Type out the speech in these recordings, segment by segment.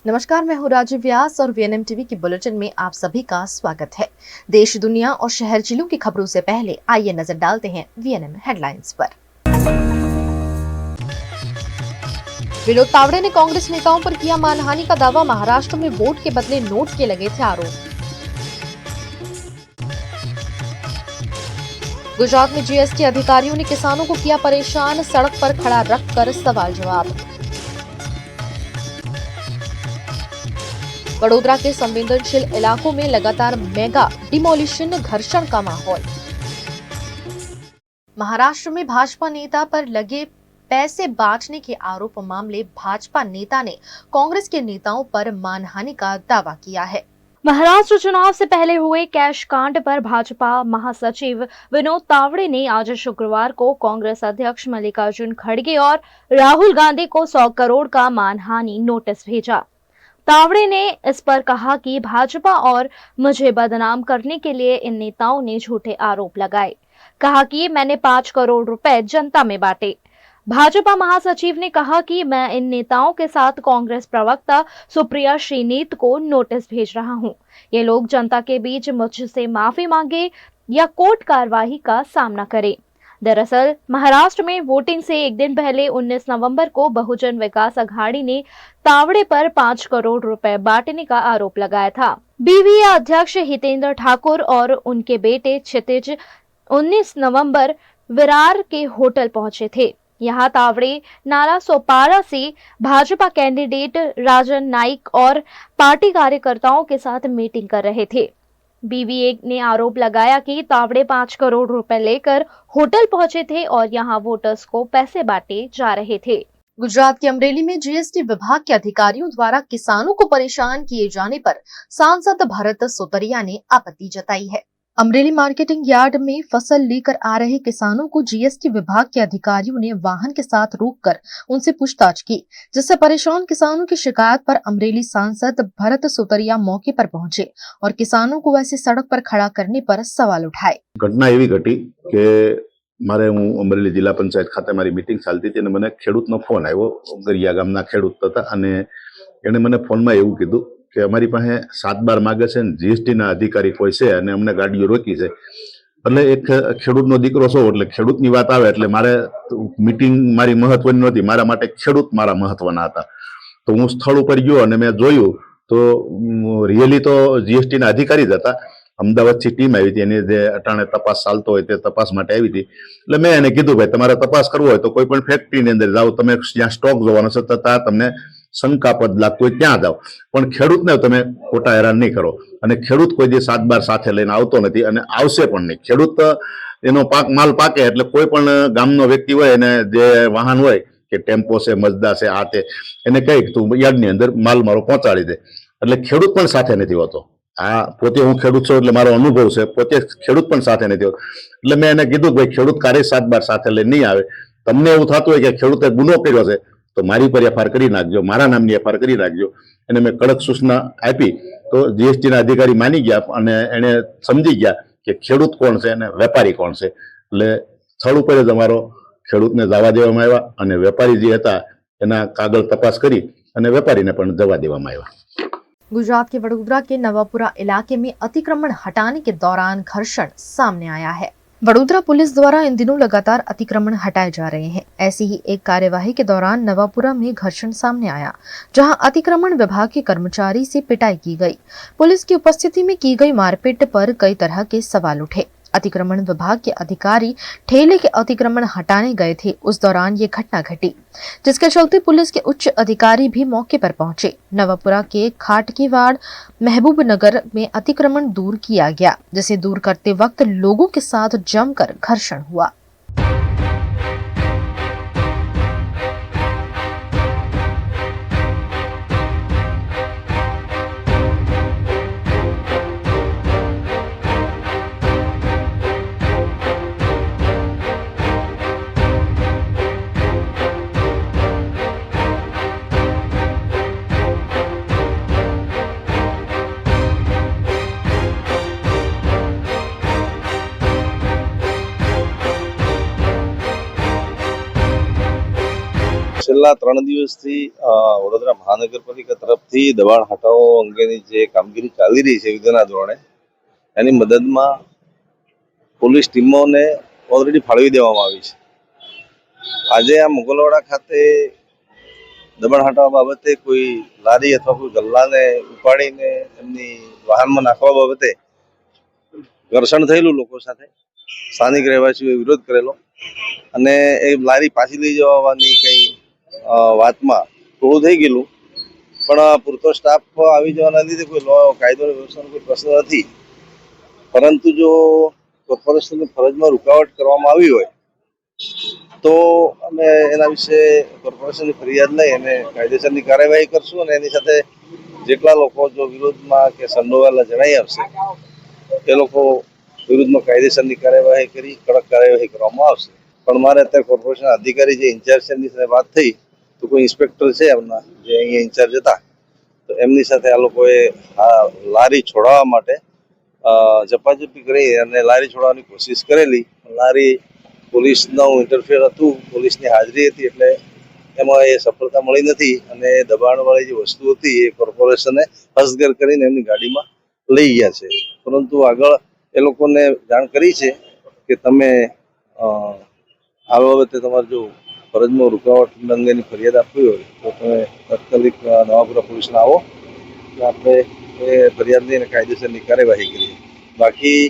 नमस्कार, मैं हूँ राजीव व्यास और वीएनएम टीवी की बुलेटिन में आप सभी का स्वागत है। देश, दुनिया और शहर जिलों की खबरों से पहले आइए नजर डालते हैं वीएनएम हेडलाइंस पर। विनोद तावड़े ने कांग्रेस नेताओं पर किया मानहानि का दावा। महाराष्ट्र में वोट के बदले नोट के लगे थे आरोप। गुजरात में जीएसटी अधिकारियों ने किसानों को किया परेशान, सड़क पर खड़ा रखकर सवाल जवाब। वडोदरा के संवेदनशील इलाकों में लगातार मेगा डिमोलिशन घर्षण का माहौल। महाराष्ट्र में भाजपा नेता पर लगे पैसे बांटने के आरोप मामले भाजपा नेता ने कांग्रेस के नेताओं पर मानहानि का दावा किया है। महाराष्ट्र चुनाव से पहले हुए कैश कांड पर भाजपा महासचिव विनोद तावड़े ने आज शुक्रवार को कांग्रेस अध्यक्ष मल्लिकार्जुन खड़गे और राहुल गांधी को 100 करोड़ का मानहानि नोटिस भेजा। तावड़े ने इस पर कहा कि भाजपा और मुझे बदनाम करने के लिए इन नेताओं ने झूठे आरोप लगाए। कहा कि मैंने 5 करोड़ रुपए जनता में बांटे। भाजपा महासचिव ने कहा कि मैं इन नेताओं के साथ कांग्रेस प्रवक्ता सुप्रिया श्रीनीत को नोटिस भेज रहा हूं। ये लोग जनता के बीच मुझसे माफी मांगे या कोर्ट कार्रवाई का सामना करें। दरअसल महाराष्ट्र में वोटिंग से एक दिन पहले 19 नवंबर को बहुजन विकास अघाड़ी ने तावड़े पर 5 करोड़ रुपए बांटने का आरोप लगाया था। बीवीए अध्यक्ष हितेंद्र ठाकुर और उनके बेटे क्षितिज 19 नवंबर विरार के होटल पहुंचे थे। यहाँ तावड़े नाला सोपारा से भाजपा कैंडिडेट राजन नाइक और पार्टी कार्यकर्ताओं के साथ मीटिंग कर रहे थे। बीवीए ने आरोप लगाया कि तावड़े 5 करोड़ रुपए लेकर होटल पहुंचे थे और यहां वोटर्स को पैसे बांटे जा रहे थे। गुजरात के अमरेली में जीएसटी विभाग के अधिकारियों द्वारा किसानों को परेशान किए जाने पर सांसद भरत सोतरिया ने आपत्ति जताई है। अमरेली मार्केटिंग यार्ड में फसल लेकर आ रहे किसानों को जीएसटी विभाग के अधिकारियों ने वाहन के साथ रोककर उनसे पूछताछ की, जिससे परेशान किसानों की शिकायत पर अमरेली सांसद भरत सोतरिया मौके पर पहुंचे और किसानों को वैसे सड़क पर खड़ा करने पर सवाल उठाए। घटना एवी घटी के मारे हूँ अमरेली जिला पंचायत खाते मारी मीटिंग चालती थी, मैंने खेडूतनो फोन आव्यो। गरिया गामना खेडूत हता अने एणे मने फोनमा एवुं कीधुं के अमारी पासे 7 बार मागे छे ने जीएसटी ना अधिकारी कोई छे अने अमने गाड़ीओ रोकी छे। એટલે એક ખેડૂતનો દીકરો છો એટલે ખેડૂતની વાત આવે એટલે મારે મીટિંગ મારી મહત્વની નહોતી, મારા માટે ખેડૂત મારા મહત્વના હતા। તો હું સ્થળ ઉપર ગયો અને મેં જોયું તો રિયલી તો જીએસટી ના અધિકારી જ હતા। અમદાવાદથી ટીમ આવી હતી, એની જે અટાણે તપાસ ચાલતો હોય તે તપાસ માટે આવી હતી। એટલે મેં એને કીધું ભાઈ તમારે તપાસ કરવો હોય તો કોઈ પણ ફેક્ટરીની અંદર જાઓ, તમે જ્યાં સ્ટોક જોવાનો છે ત્યાં તમને શંકાપદ લાગતું હોય ત્યાં જાઓ, પણ ખેડૂતને તમે ખોટા હેરાન નહીં કરો। અને ખેડૂત કોઈ દી 7 બાર સાથે લઈને આવતો નથી અને આવશે પણ નહીં। ખેડૂત એનો પાક માલ પાકે એટલે કોઈ પણ ગામનો વ્યક્તિ હોય એને જે વાહન હોય કે ટેમ્પો છે, મજદા છે, આ તે એને કહી તું યાર્ડની અંદર માલ મારો પહોંચાડી દે, એટલે ખેડૂત પણ સાથે નથી હોતો। આ પોતે હું ખેડૂત છું એટલે મારો અનુભવ છે, પોતે ખેડૂત પણ સાથે નથી હોતો। એટલે મેં એને કીધું ભાઈ ખેડૂત ક્યારેય 7 બાર સાથે લઈને નહીં આવે। તમને એવું થતું હોય કે ખેડૂતે ગુનો કર્યો છે તો મારી પર એફઆઈઆર કરી નાખજો, મારા નામની એફઆઈઆર કરી નાખજો। એને મેં કડક સૂચના આપી તો જીએસટીના અધિકારી માની ગયા અને એને સમજી ગયા કે ખેડૂત કોણ છે અને વેપારી કોણ છે। એટલે સ્થળ ઉપર જ અમારો ખેડૂતને જવા દેવામાં આવ્યા અને વેપારી જે હતા એના કાગળ તપાસ કરી અને વેપારીને પણ જવા દેવામાં આવ્યા। गुजरात के वडोदरा के नवापुरा इलाके में अतिक्रमण हटाने के दौरान घर्षण सामने आया है। वडोदरा पुलिस द्वारा इन दिनों लगातार अतिक्रमण हटाए जा रहे हैं। ऐसी ही एक कार्यवाही के दौरान नवापुरा में घर्षण सामने आया, जहां अतिक्रमण विभाग के कर्मचारी से पिटाई की गई। पुलिस की उपस्थिति में की गई मारपीट पर कई तरह के सवाल उठे। अतिक्रमण विभाग के अधिकारी ठेले के अतिक्रमण हटाने गए थे, उस दौरान ये घटना घटी, जिसके चलते पुलिस के उच्च अधिकारी भी मौके पर पहुंचे। नवापुरा के खाटकीवाड़ महबूब नगर में अतिक्रमण दूर किया गया, जिसे दूर करते वक्त लोगों के साथ जमकर घर्षण हुआ। છેલ્લા 3 દિવસથી વડોદરા મહાનગરપાલિકા તરફથી દબાણ હટાવો અંગેની જે કામગીરી ચાલી રહી છે યુદ્ધના ધોરણે એની મદદમાં પોલીસ ટીમોને ઓલરેડી ફાળવી દેવામાં આવી છે. આજે આ મુગલવાડા ખાતે દબાણ હટાવવા બાબતે કોઈ લારી અથવા કોઈ ગલ્લાને ઉપાડીને એમની વાહનમાં નાખવા બાબતે ઘર્ષણ થયેલું લોકો સાથે. સ્થાનિક રહેવાસીઓએ વિરોધ કરેલો અને એ લારી પાછી લઈ જવાની કઈ વાતમાં થોડું થઈ ગયેલું, પણ પૂરતો સ્ટાફ આવી જવાના લીધે કોઈ કાયદો વ્યવસ્થાનો કોઈ પ્રશ્ન નથી. પરંતુ જો કોર્પોરેશનની ફરજમાં રૂકાવટ કરવામાં આવી હોય તો અમે એના વિશે કોર્પોરેશનની ફરિયાદ લઈ અને કાયદેસરની કાર્યવાહી કરશું અને એની સાથે જેટલા લોકો જો વિરોધમાં કે સંડોવાયેલા જણાઈ આવશે એ લોકો વિરુદ્ધમાં કાયદેસરની કાર્યવાહી કરી કડક કાર્યવાહી કરવામાં આવશે. પણ મારે અત્યારે કોર્પોરેશન અધિકારી જે ઇન્ચાર્જ છે એમની સાથે વાત થઈ તો કોઈ ઇન્સ્પેક્ટર છે એમના જે અહીંયા ઇન્ચાર્જ હતા, તો એમની સાથે આ લોકોએ લારી છોડાવવા માટે ઝપાઝપી કરી અને લારી છોડાવવાની કોશિશ કરેલી. લારી પોલીસનું ઇન્ટરફિયર હતું, પોલીસની હાજરી હતી, એટલે એમાં એ સફળતા મળી નથી અને દબાણવાળી જે વસ્તુ હતી એ કોર્પોરેશને હસ્તગત કરીને એમની ગાડીમાં લઈ ગયા છે. પરંતુ આગળ એ લોકોને જાણ કરી છે કે તમે આ બાબતે તમારે જો ફરજમાં રૂકાવટ અંગેની ફરિયાદ આપવી હોય તો તમે તાત્કાલિક નવાપુરા પોલીસને આવો, આપણે એ ફરિયાદ લઈને કાયદેસરની કાર્યવાહી કરીએ. બાકી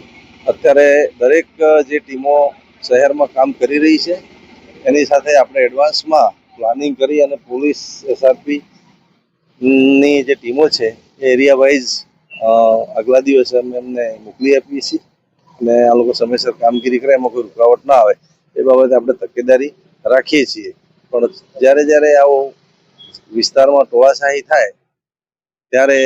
અત્યારે દરેક જે ટીમો શહેરમાં કામ કરી રહી છે એની સાથે આપણે એડવાન્સમાં પ્લાનિંગ કરી અને પોલીસ SRP ની જે ટીમો છે એ એરિયા વાઇઝ આગલા દિવસે અમે એમને મોકલી આપીએ છીએ અને આ લોકો સમયસર કામગીરી કરે, એમાં કોઈ રૂકાવટ ના આવે એ બાબતે આપણે તકેદારી રાખીએ છીએ. પણ જ્યારે જ્યારે આવો વિસ્તારમાં ટોળાશાહી થાય ત્યારે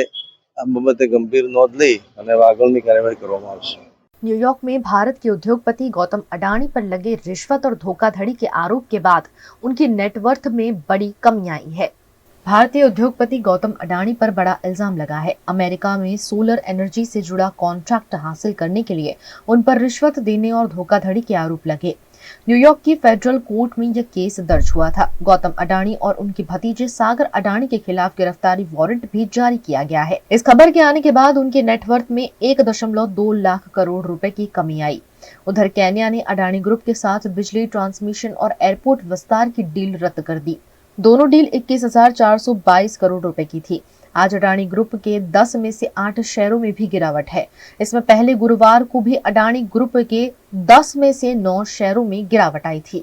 આ બાબતે ગંભીર નોંધ લઈ અને આગળની કાર્યવાહી કરવામાં આવશે. न्यूयॉर्क में भारत के उद्योगपति गौतम अडानी पर लगे रिश्वत और धोखाधड़ी के आरोप के बाद उनकी नेटवर्थ में बड़ी कमी आई है. भारतीय उद्योगपति गौतम अडानी पर बड़ा इल्जाम लगा है. अमेरिका में सोलर एनर्जी से जुड़ा कॉन्ट्रैक्ट हासिल करने के लिए उन पर रिश्वत देने और धोखाधड़ी के आरोप लगे. न्यूयॉर्क की फेडरल कोर्ट में यह केस दर्ज हुआ था. गौतम अडानी और उनके भतीजे सागर अडानी के खिलाफ गिरफ्तारी वारंट भी जारी किया गया है. इस खबर के आने के बाद उनके नेटवर्थ में 1.2 लाख करोड़ रुपए की कमी आई. उधर केन्या ने अडानी ग्रुप के साथ बिजली ट्रांसमिशन और एयरपोर्ट विस्तार की डील रद्द कर दी. दोनों डील 21,422 करोड़ रुपए की थी. आज अडानी ग्रुप के 10 में से 8 शेयरों में भी गिरावट है. इसमें पहले गुरुवार को भी अडानी ग्रुप के 10 में से 9 शेयरों में गिरावट आई थी.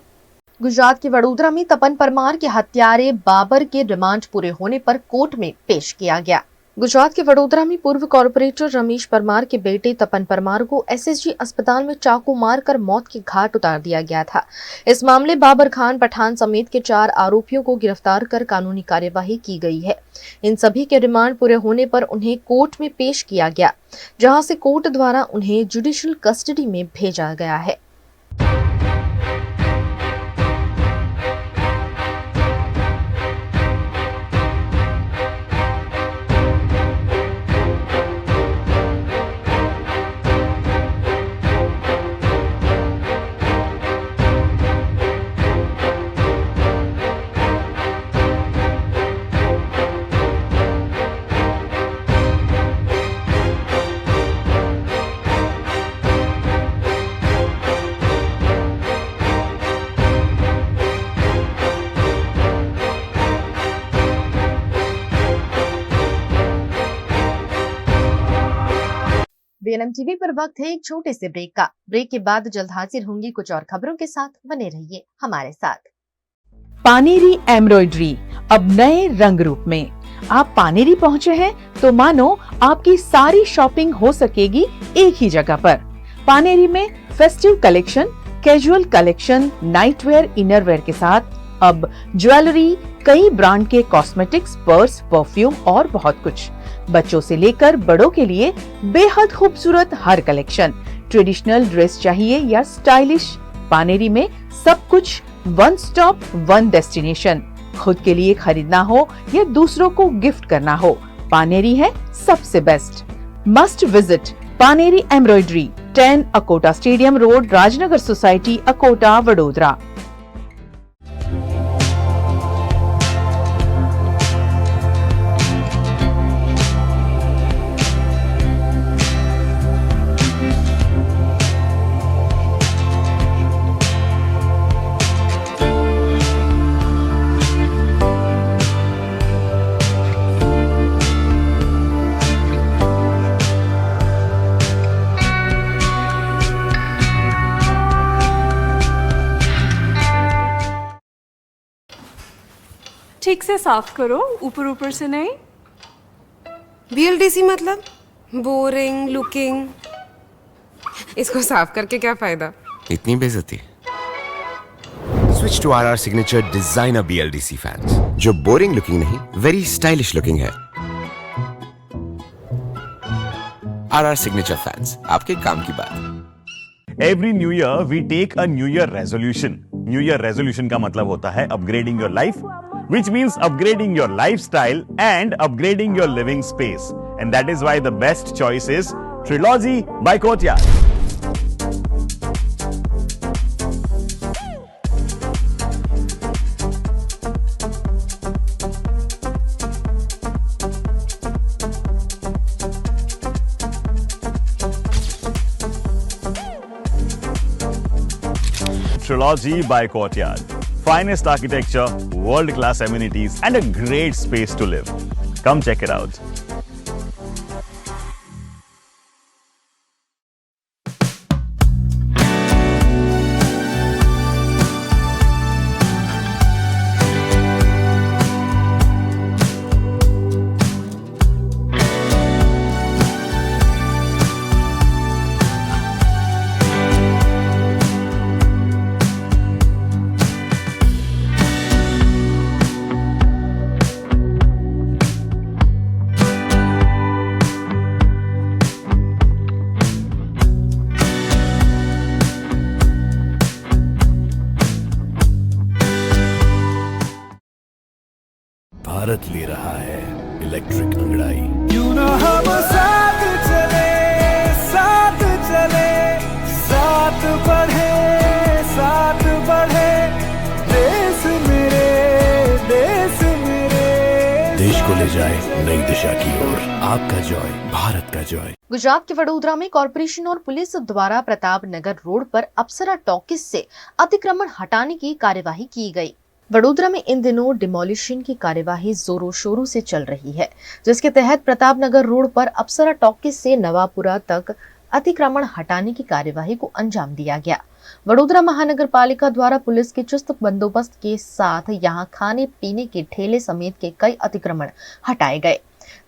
गुजरात के वडोदरा में तपन परमार के हत्यारे बाबर के रिमांड पूरे होने पर कोर्ट में पेश किया गया. गुजरात के वडोदरा में पूर्व कॉर्पोरेटर रमेश परमार के बेटे तपन परमार को SSG अस्पताल में चाकू मारकर मौत के घाट उतार दिया गया था. इस मामले बाबर खान पठान समेत के 4 आरोपियों को गिरफ्तार कर कानूनी कार्यवाही की गई है. इन सभी के रिमांड पूरे होने पर उन्हें कोर्ट में पेश किया गया, जहां से कोर्ट द्वारा उन्हें जुडिशियल कस्टडी में भेजा गया है. VNM टीवी पर वक्त है एक छोटे से ब्रेक का. ब्रेक के बाद जल्द हाजिर होंगी कुछ और खबरों के साथ. बने रहिए हमारे साथ. पानेरी एम्ब्रॉयडरी अब नए रंग रूप में. आप पानेरी पहुंचे हैं तो मानो आपकी सारी शॉपिंग हो सकेगी एक ही जगह पर. पानेरी में festive collection, casual collection, nightwear, innerwear के साथ अब ज्वेलरी, कई ब्रांड के कॉस्मेटिक्स, पर्स, परफ्यूम और बहुत कुछ. बच्चों से लेकर बड़ों के लिए बेहद खूबसूरत हर कलेक्शन. ट्रेडिशनल ड्रेस चाहिए या स्टाइलिश, पानेरी में सब कुछ वन स्टॉप वन डेस्टिनेशन. खुद के लिए खरीदना हो या दूसरों को गिफ्ट करना हो, पानेरी है सबसे best. Must visit Paneri embroidery, 10 Akota stadium road, Rajnagar society, Akota, Vadodara. ठीक से साफ करो, ऊपर ऊपर से नहीं। BLDC मतलब बोरिंग लुकिंग, इसको साफ करके क्या फायदा? इतनी बेइज्जती। Switch to RR signature designer BLDC fans, जो बोरिंग लुकिंग नहीं, वेरी स्टाइलिश लुकिंग है। RR सिग्नेचर फैंस, आपके काम की बात। Every new year we take a new year resolution. New year resolution का मतलब होता है upgrading your life, which means upgrading your lifestyle and upgrading your living space. And that is why the best choice is Trilogy by Courtyard. Trilogy by Courtyard. Finest architecture, world-class amenities, and a great space to live. Come check it out. Bharat ले रहा है electric अंगड़ाई। क्यों ना हम साथ चले, साथ चले, साथ बढ़े, साथ बढ़े, देश मेरे, देश मेरे। देश को ले जाए नई दिशा की ओर। आपका जॉय, भारत का जॉय। गुजरात के वडोदरा में कॉरपोरेशन और पुलिस द्वारा प्रताप नगर रोड पर अप्सरा टॉकीज से अतिक्रमण हटाने की कार्यवाही की गई। वडोदरा में इन दिनों डिमोलिशन की कार्यवाही जोरों शोरों से चल रही है, जिसके तहत प्रताप नगर रोड पर अप्सरा टॉकीज से नवापुरा तक अतिक्रमण हटाने की कार्यवाही को अंजाम दिया गया। वडोदरा महानगर पालिका द्वारा पुलिस के चुस्त बंदोबस्त के साथ यहां खाने पीने के ठेले समेत के कई अतिक्रमण हटाए गए।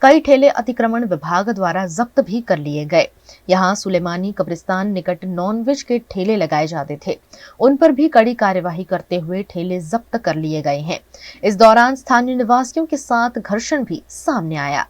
कई ठेले अतिक्रमण विभाग द्वारा जब्त भी कर लिए गए। यहाँ सुलेमानी कब्रिस्तान निकट नॉनवेज के ठेले लगाए जाते थे, उन पर भी कड़ी कार्यवाही करते हुए ठेले जब्त कर लिए गए हैं। इस दौरान स्थानीय निवासियों के साथ घर्षण भी सामने आया।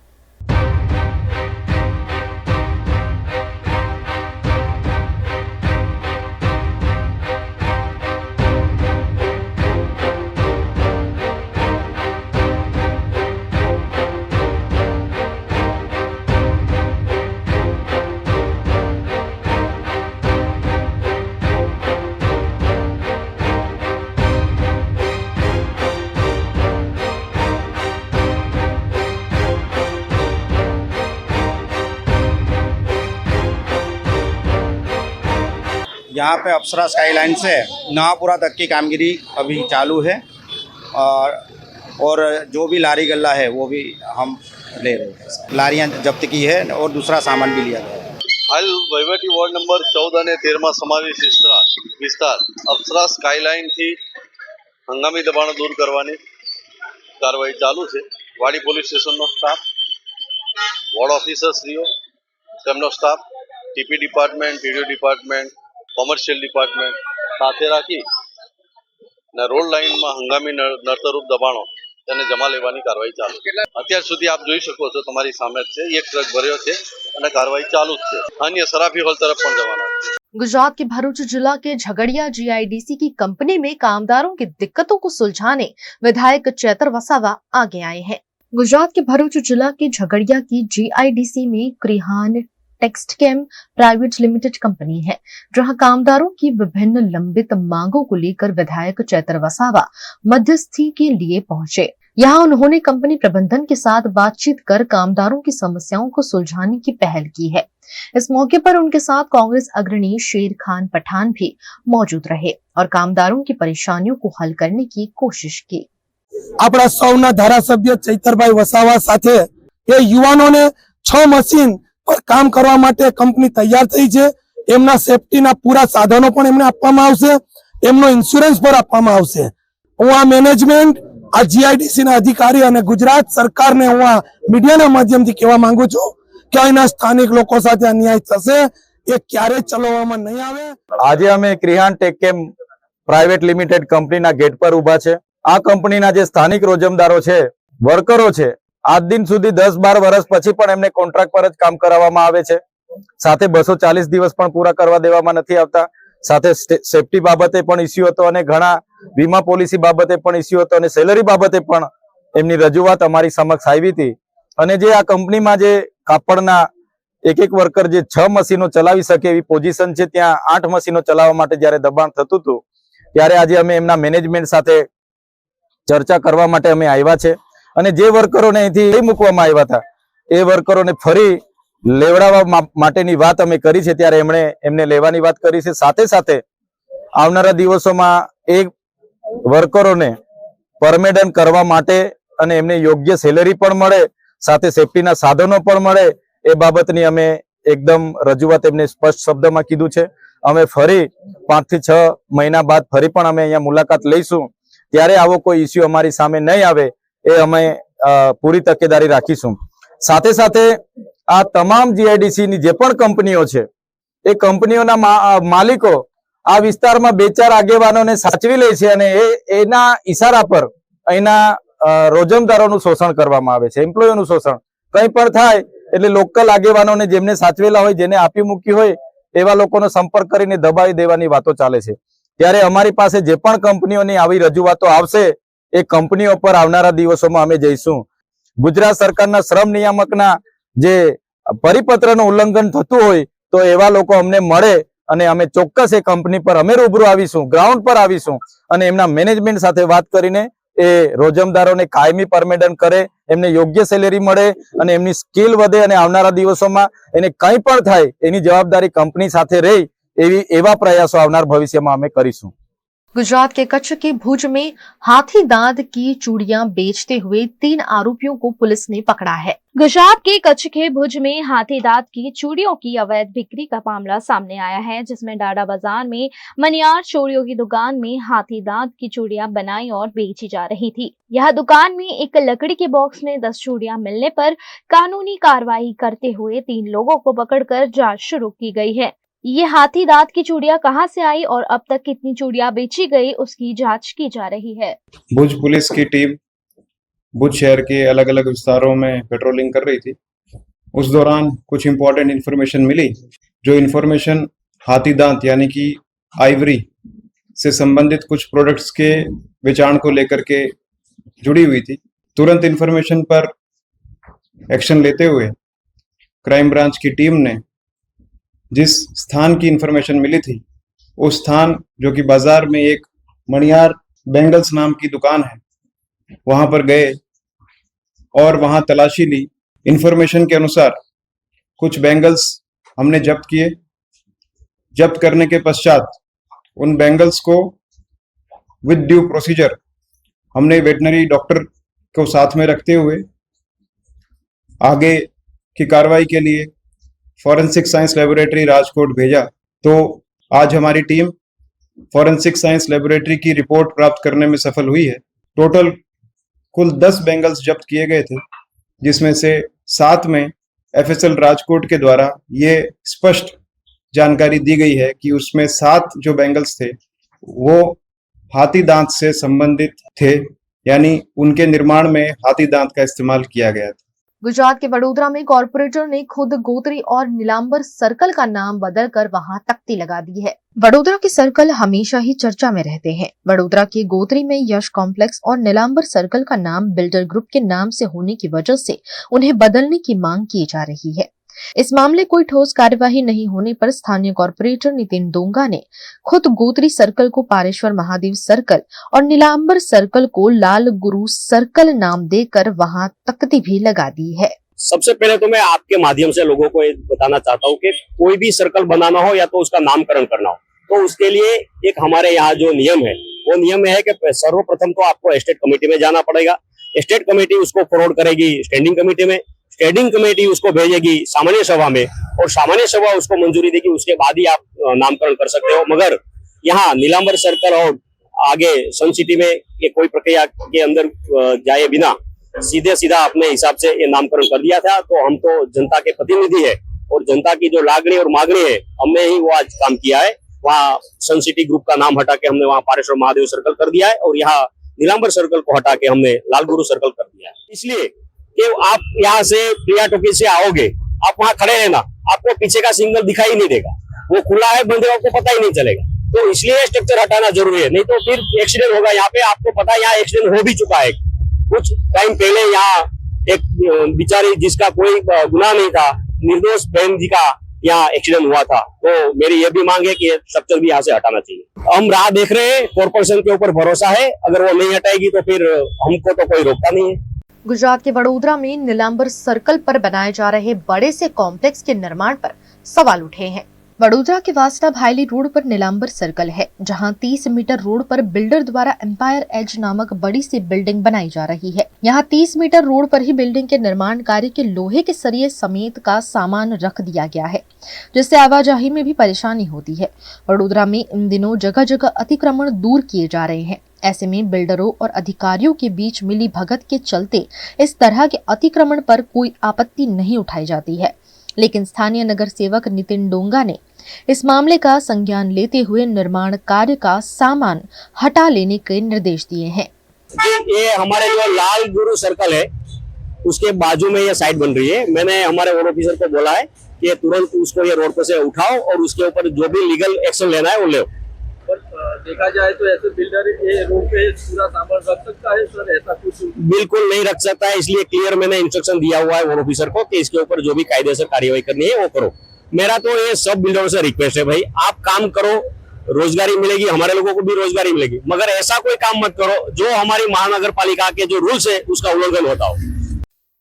यहाँ पे अप्सरा स्काईलाइन से नवापुरा तक की कामगिरी अभी चालू है और जो भी लारी गल्ला है वो भी हम ले रहे हैं। लारियाँ जब्त की है और दूसरा सामान भी लिया गया है। हाल वहीवटी वोर्ड नंबर 14 અને 13 સમાવેશ વિસ્તાર અપ્સરા સ્કાયલાઇન થી હંગામી દબાણો દૂર કરવાની કાર્યવાહી ચાલુ છે। વાડી પોલીસ સ્ટેશનનો સ્ટાફ, વોર્ડ ઓફિસરશ્રીઓ, તેમનો staff, TP department, TDO department, commercial department સાથે રાખી ને રોડ લાઇનમાં હંગામી નડતરરૂપ દબાણો તેને જમા લેવાની કાર્યવાહી ચાલુ છે। અત્યાર સુધી આપ જોઈ શકો છો, તમારી સામે જ છે, એક ટ્રક ભર્યો છે અને કાર્યવાહી ચાલુ જ છે। अन्य सराफी हॉल तरफ પણ જવાના છે। गुजरात के भरूच जिला के झगड़िया GIDC की कंपनी में कामदारों की दिक्कतों को सुलझाने विधायक चैतर वसावा आगे आए हैं। गुजरात के भरूच जिला के झगड़िया की GIDC में क्रिहान टेक्सटकेम प्राइवेट लिमिटेड कंपनी है, जहां कामदारों की विभिन्न लंबित मांगों को लेकर विधायक चैतर वसावा मध्यस्थी के लिए पहुंचे। यहां उन्होंने कंपनी प्रबंधन के साथ बातचीत कर कामदारों की समस्याओं को सुलझाने की पहल की है। इस मौके पर उनके साथ कांग्रेस अग्रणी शेर खान पठान भी मौजूद रहे और कामदारों की परेशानियों को हल करने की कोशिश की। આપણા સૌના ધારાસભ્ય ચૈતરભાઈ વસાવા સાથે એ યુવાનોને 6 મશીન પર કામ કરવા માટે કંપની તૈયાર થઈ છે। એમના સેફટીના પૂરા સાધનો પણ એમને આપવામાં આવશે, એમનો ઇન્સ્યોરન્સ પર આપવામાં આવશે। હું આ મેનેજમેન્ટ આ જીઆઈડીસી ના અધિકારી અને ગુજરાત સરકારને હું આ મીડિયાના માધ્યમથી કહેવા માંગુ છું કે અહીંના સ્થાનિક લોકો સાથે અન્યાય થશે, એ ક્યારેય ચલાવવામાં નહીં આવે. આજે અમે ક્રિહાન ટેકકેમ પ્રાઇવેટ લિમિટેડ કંપનીના ગેટ પર ઉભા છે. આ કંપનીના જે સ્થાનિક રોજમદારો છે, વર્કરો છે, આજ દિન સુધી 10-12 વર્ષ પછી પણ એમને કોન્ટ્રાક્ટ પર જ કામ કરાવવામાં આવે છે. સાથે 240 દિવસ પણ પૂરા કરવા દેવામાં નથી આવતા. સાથે સેફટી બાબતે પણ ઇસ્યુ હતો અને ઘણા વીમા પોલિસી બાબતે પણ ઇસ્યુ હતો અને સેલરી બાબતે પણ એમની રજૂઆત અમારી સમક્ષ આવી હતી. અને જે આ કંપનીમાં જે કાપડના એક વર્કર જે 6 મશીનો ચલાવી શકે એવી પોઝિશન છે, ત્યાં 8 મશીનો ચલાવવા માટે જ્યારે દબાણ થતું હતું ત્યારે આજે અમે એમના મેનેજમેન્ટ સાથે ચર્ચા કરવા માટે અમે આવ્યા છે. અને જે વર્કરોને અહીંથી લઈ મૂકવામાં આવ્યા હતા એ વર્કરોને ફરી લેવડાવવા માટેની વાત અમે કરી છે. ત્યારે એમને લેવાની વાત કરી છે. સાથે સાથે આવનારા દિવસોમાં એ વર્કરોને પરમેનન્ટ કરવા માટે અને એમને યોગ્ય સેલેરી પણ મળે, સાથે સેફટીના સાધનો પણ મળે, એ બાબતની અમે એકદમ રજૂઆત એમને સ્પષ્ટ શબ્દમાં કીધું છે. અમે ફરી 5 થી 6 મહિના બાદ ફરી પણ અમે અહીંયા મુલાકાત લઈશું. ત્યારે આવો કોઈ ઇસ્યુ અમારી સામે નહીં આવે એ અમે પૂરી તકેદારી રાખીશું. સાથે સાથે આ તમામ જીઆઈડીસી ની જે પણ કંપનીઓ છે એ કંપનીઓના માલિકો આ વિસ્તારમાં 2-4 આગેવાનોને સાચવી લે છે અને એના ઈશારા પર અહીંના રોજમદારોનું શોષણ કરવામાં આવે છે, એમ્પ્લોયીનું શોષણ. કંઈ પણ થાય એટલે લોકલ આગેવાનોને જેમને સાચવેલા હોય, જેને આપી મૂકી હોય એવા લોકોનો સંપર્ક કરીને દબાવી દેવાની વાતો ચાલે છે. ત્યારે અમારી પાસે જે પણ કંપનીઓની આવી રજૂઆતો આવશે એ કંપનીઓ પર આવનારા દિવસોમાં અમે જઈશું. ગુજરાત સરકારના શ્રમ નિયામકના જે પરિપત્રનું ઉલ્લંઘન થતું હોય તો એવા લોકો અમને મળે અને અમે ચોક્કસ એ કંપની પર અમે રૂબરૂ આવીશું, ગ્રાઉન્ડ પર આવીશું અને એમના મેનેજમેન્ટ સાથે વાત કરીને એ રોજમદારોને કાયમી પરમેનન્ટ કરે, એમને યોગ્ય સેલેરી મળે અને એમની સ્કિલ વધે અને આવનારા દિવસોમાં એને કંઈ પણ થાય એની જવાબદારી કંપની સાથે રહે એવા प्रयासों આવનાર ભવિષ્યમાં અમે કરીશું. गुजरात के कच्छ के भुज में हाथी दांत की चूड़ियां बेचते हुए 3 आरोपियों को पुलिस ने पकड़ा है. गुजरात के कच्छ के भुज में हाथी दांत की चूड़ियों की अवैध बिक्री का मामला सामने आया है, जिसमें डाडा बाजार में मनियार चूड़ियों की दुकान में हाथी दांत की चूड़ियां बनाई और बेची जा रही थी. यह दुकान में एक लकड़ी के बॉक्स में 10 चूड़ियां मिलने पर कानूनी कार्रवाई करते हुए 3 लोगों को पकड़कर जांच शुरू की गई है. ये हाथी दांत की चूड़ियां कहां से आई और अब तक कितनी चूड़ियां बेची गई, उसकी जांच की जा रही है. भुज पुलिस की टीम भुज शहर के अलग अलग विस्तारों में पेट्रोलिंग कर रही थी. उस दौरान कुछ इंपॉर्टेंट इन्फॉर्मेशन मिली. जो इन्फॉर्मेशन हाथी दांत यानी कि आइवरी से संबंधित कुछ प्रोडक्ट्स के बेचाण को लेकर के जुड़ी हुई थी. तुरंत इन्फॉर्मेशन पर एक्शन लेते हुए क्राइम ब्रांच की टीम ने जिस स्थान की इंफॉर्मेशन मिली थी उस स्थान, जो कि बाजार में एक मणियार बैंगल्स नाम की दुकान है, वहां पर गए और वहां तलाशी ली. इंफॉर्मेशन के अनुसार कुछ बैंगल्स हमने जब्त किए. जब्त करने के पश्चात उन बैंगल्स को विद ड्यू प्रोसीजर हमने वेटनरी डॉक्टर को साथ में रखते हुए आगे की कार्रवाई के लिए फॉरेंसिक साइंस लेबोरेटरी राजकोट भेजा. तो आज हमारी टीम फॉरेंसिक साइंस लेबोरेटरी की रिपोर्ट प्राप्त करने में सफल हुई है. टोटल कुल 10 बैंगल्स जब्त किए गए थे, जिसमें से 7 में एफएसएल राजकोट के द्वारा ये स्पष्ट जानकारी दी गई है कि उसमें 7 जो बैंगल्स थे वो हाथी दांत से संबंधित थे, यानी उनके निर्माण में हाथी दांत का इस्तेमाल किया गया था. गुजरात के वडोदरा में कॉर्पोरेटर ने खुद गोत्री और नीलांबर सर्कल का नाम बदलकर वहां तख्ती लगा दी है. वडोदरा के सर्कल हमेशा ही चर्चा में रहते हैं. वडोदरा के गोत्री में यश कॉम्प्लेक्स और नीलांबर सर्कल का नाम बिल्डर ग्रुप के नाम से होने की वजह से उन्हें बदलने की मांग की जा रही है. इस मामले कोई ठोस कार्यवाही नहीं होने पर स्थानीय कॉर्पोरेटर नितिन डोंगा ने खुद गोत्री सर्कल को पारेश्वर महादेव सर्कल और नीलांबर सर्कल को लाल गुरु सर्कल नाम देकर वहां तख्ती भी लगा दी है. सबसे पहले तो मैं आपके माध्यम से लोगों को बताना चाहता हूँ कि कोई भी सर्कल बनाना हो या तो उसका नामकरण करना हो, तो उसके लिए एक हमारे यहाँ जो नियम है वो नियम है कि सर्वप्रथम तो आपको एस्टेट कमेटी में जाना पड़ेगा. एस्टेट कमेटी उसको फॉरवर्ड करेगी स्टैंडिंग कमेटी में, स्टैंडिंग कमेटी उसको भेजेगी सामान्य सभा में और सामान्य सभा उसको मंजूरी देगी. उसके बाद ही आप नामकरण कर सकते हो. मगर यहाँ नीलांबर सर्कल और आगे सन सिटी में ये कोई प्रक्रिया के अंदर जाए बिना सीधा अपने हिसाब से ये नामकरण कर दिया था। तो हम तो जनता के प्रतिनिधि है और जनता की जो लागणी और मांगनी है हमने ही वो आज काम किया है। वहाँ सन सिटी ग्रुप का नाम हटा के हमने वहाँ पारेश्वर महादेव सर्कल कर दिया है और यहाँ नीलांबर सर्कल को हटा के हमने लाल गुरु सर्कल कर दिया है। इसलिए कि आप यहाँ से प्रिया टॉकीज से आओगे, आप वहाँ खड़े रहना, आपको पीछे का सिग्नल दिखाई नहीं देगा, वो खुला है बंद है आपको पता ही नहीं चलेगा। तो इसलिए स्ट्रक्चर हटाना जरूरी है, नहीं तो फिर एक्सीडेंट होगा। यहाँ पे आपको पता है यहाँ एक्सीडेंट हो भी चुका है कुछ टाइम पहले। यहाँ एक बेचारी जिसका कोई गुनाह नहीं था, निर्दोष बहन जी का यहाँ एक्सीडेंट हुआ था। तो मेरी ये भी मांग है कि स्ट्रक्चर भी यहाँ से हटाना चाहिए। हम राह देख रहे हैं, कॉर्पोरेशन के ऊपर भरोसा है, अगर वो नहीं हटाएगी तो फिर हमको तो कोई रोकता नहीं है। गुजरात के वडोदरा में नीलांबर सर्कल पर बनाए जा रहे बड़े से कॉम्प्लेक्स के निर्माण पर सवाल उठे हैं। वडोदरा के वासना भायली रोड पर नीलांबर सर्कल है, जहां 30 मीटर रोड पर बिल्डर द्वारा एम्पायर एज नामक बड़ी सी बिल्डिंग बनाई जा रही है। यहां 30 मीटर रोड पर ही बिल्डिंग के निर्माण कार्य के लोहे के सरिये समेत का सामान रख दिया गया है, जिससे आवाजाही में भी परेशानी होती है। वडोदरा में इन दिनों जगह जगह अतिक्रमण दूर किए जा रहे हैं। ऐसे में बिल्डरों और अधिकारियों के बीच मिली भगत के चलते इस तरह के अतिक्रमण पर कोई आपत्ति नहीं उठाई जाती है, लेकिन स्थानीय नगर सेवक नितिन डोंगा ने इस मामले का संज्ञान लेते हुए निर्माण कार्य का सामान हटा लेने के निर्देश दिए हैं। ये हमारे जो लाल गुरु सर्कल है उसके बाजू में ये साइट बन रही है। मैंने हमारे रोड ऑफिसर को बोला है कि तुरंत उसको ये रोड पर से उठाओ और उसके ऊपर जो भी लीगल एक्शन लेना है वो ले। देखा जाए तो ऐसे बिल्डर ये रोड पे पूरा सामान रख सकता है सर? ऐसा कुछ बिल्कुल नहीं रख सकता है, इसलिए क्लियर मैंने इंस्ट्रक्शन दिया हुआ है रोड ऑफिसर को कि इसके ऊपर जो भी कायदे से कार्यवाही करनी है वो करो। मेरा तो ये सब बिल्डरों से रिक्वेस्ट है, भाई आप काम करो, रोजगारी मिलेगी, हमारे लोगों को भी रोजगारी मिलेगी, मगर ऐसा कोई काम मत करो जो हमारी महानगर पालिका के जो रूल्स है उसका उल्लंघन होता हो।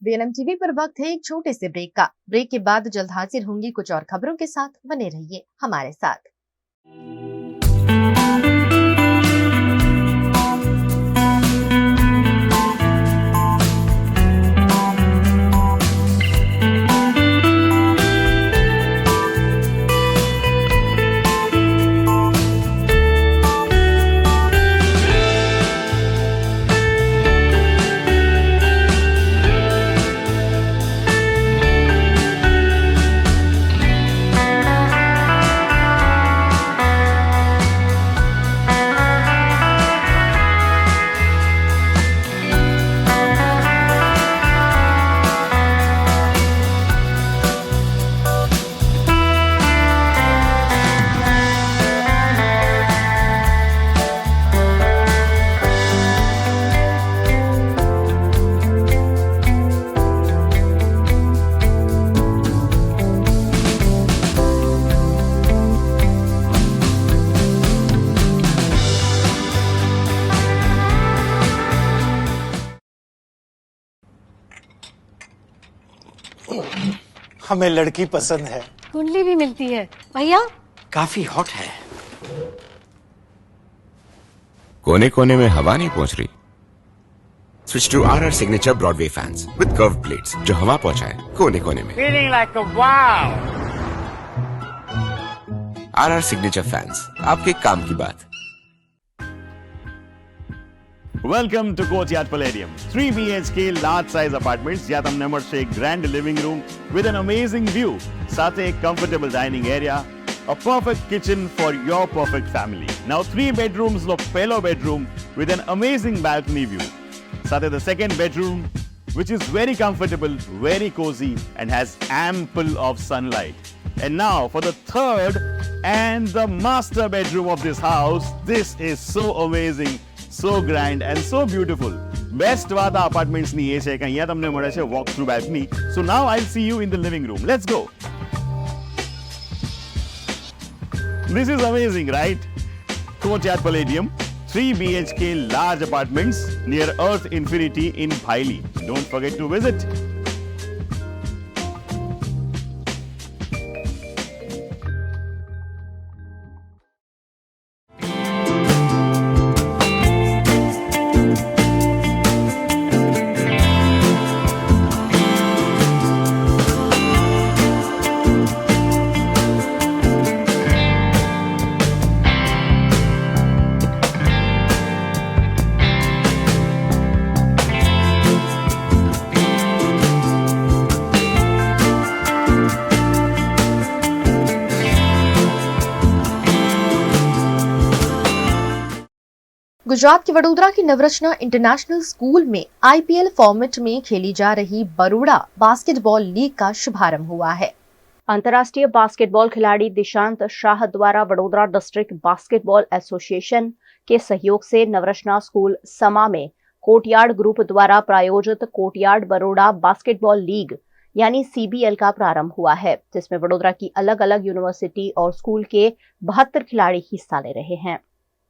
VNM TV पर वक्त है एक छोटे से ब्रेक का। ब्रेक के बाद जल्द हाजिर होंगी कुछ और खबरों के साथ, बने रहिए हमारे साथ। हमें लड़की पसंद है। कुंडली भी मिलती है भैया, काफी हॉट है। कोने कोने में हवा नहीं पहुंच रही? Switch to RR signature Broadway fans with curve plates जो हवा पहुंचाए कोने कोने में। Feeling like a wow. RR signature fans, आपके काम की बात। Welcome to Courtyard Palladium. 3 BHK large size apartments જ્યાં તમને મળશે એક grand living room with an amazing view, સાથે એક comfortable dining area, a perfect kitchen for your perfect family. Now 3 bedrooms નો પહેલો bedroom with an amazing balcony view. સાથે the second bedroom which is very comfortable, very cozy and has ample of sunlight. And now for the third and the master bedroom of this house. This is so amazing, so grand and so beautiful. Best વાત આ apartments ની એ છે કે અહીંયા તમને મળે છે walk through balcony. So now I'll see you in the living room. Let's go. This is amazing, right? Courtyard Palladium, 3 BHK large apartments near Earth Infinity in Bhaili. Don't forget to visit. Gujarat के वडोदरा की Navrachna international school में IPL format में खेली जा रही Baroda basketball league का शुभारंभ हुआ है। अंतर्राष्ट्रीय बास्केटबॉल खिलाड़ी दिशांत शाह द्वारा वडोदरा डिस्ट्रिक्ट बास्केटबॉल एसोसिएशन के सहयोग से नवरचना स्कूल समा में कोर्टयार्ड ग्रुप द्वारा प्रायोजित कोर्टयार्ड बरोड़ा बास्केटबॉल लीग यानी CBL का प्रारंभ हुआ है, जिसमें वडोदरा की अलग अलग यूनिवर्सिटी और स्कूल के 72 खिलाड़ी हिस्सा ले रहे हैं।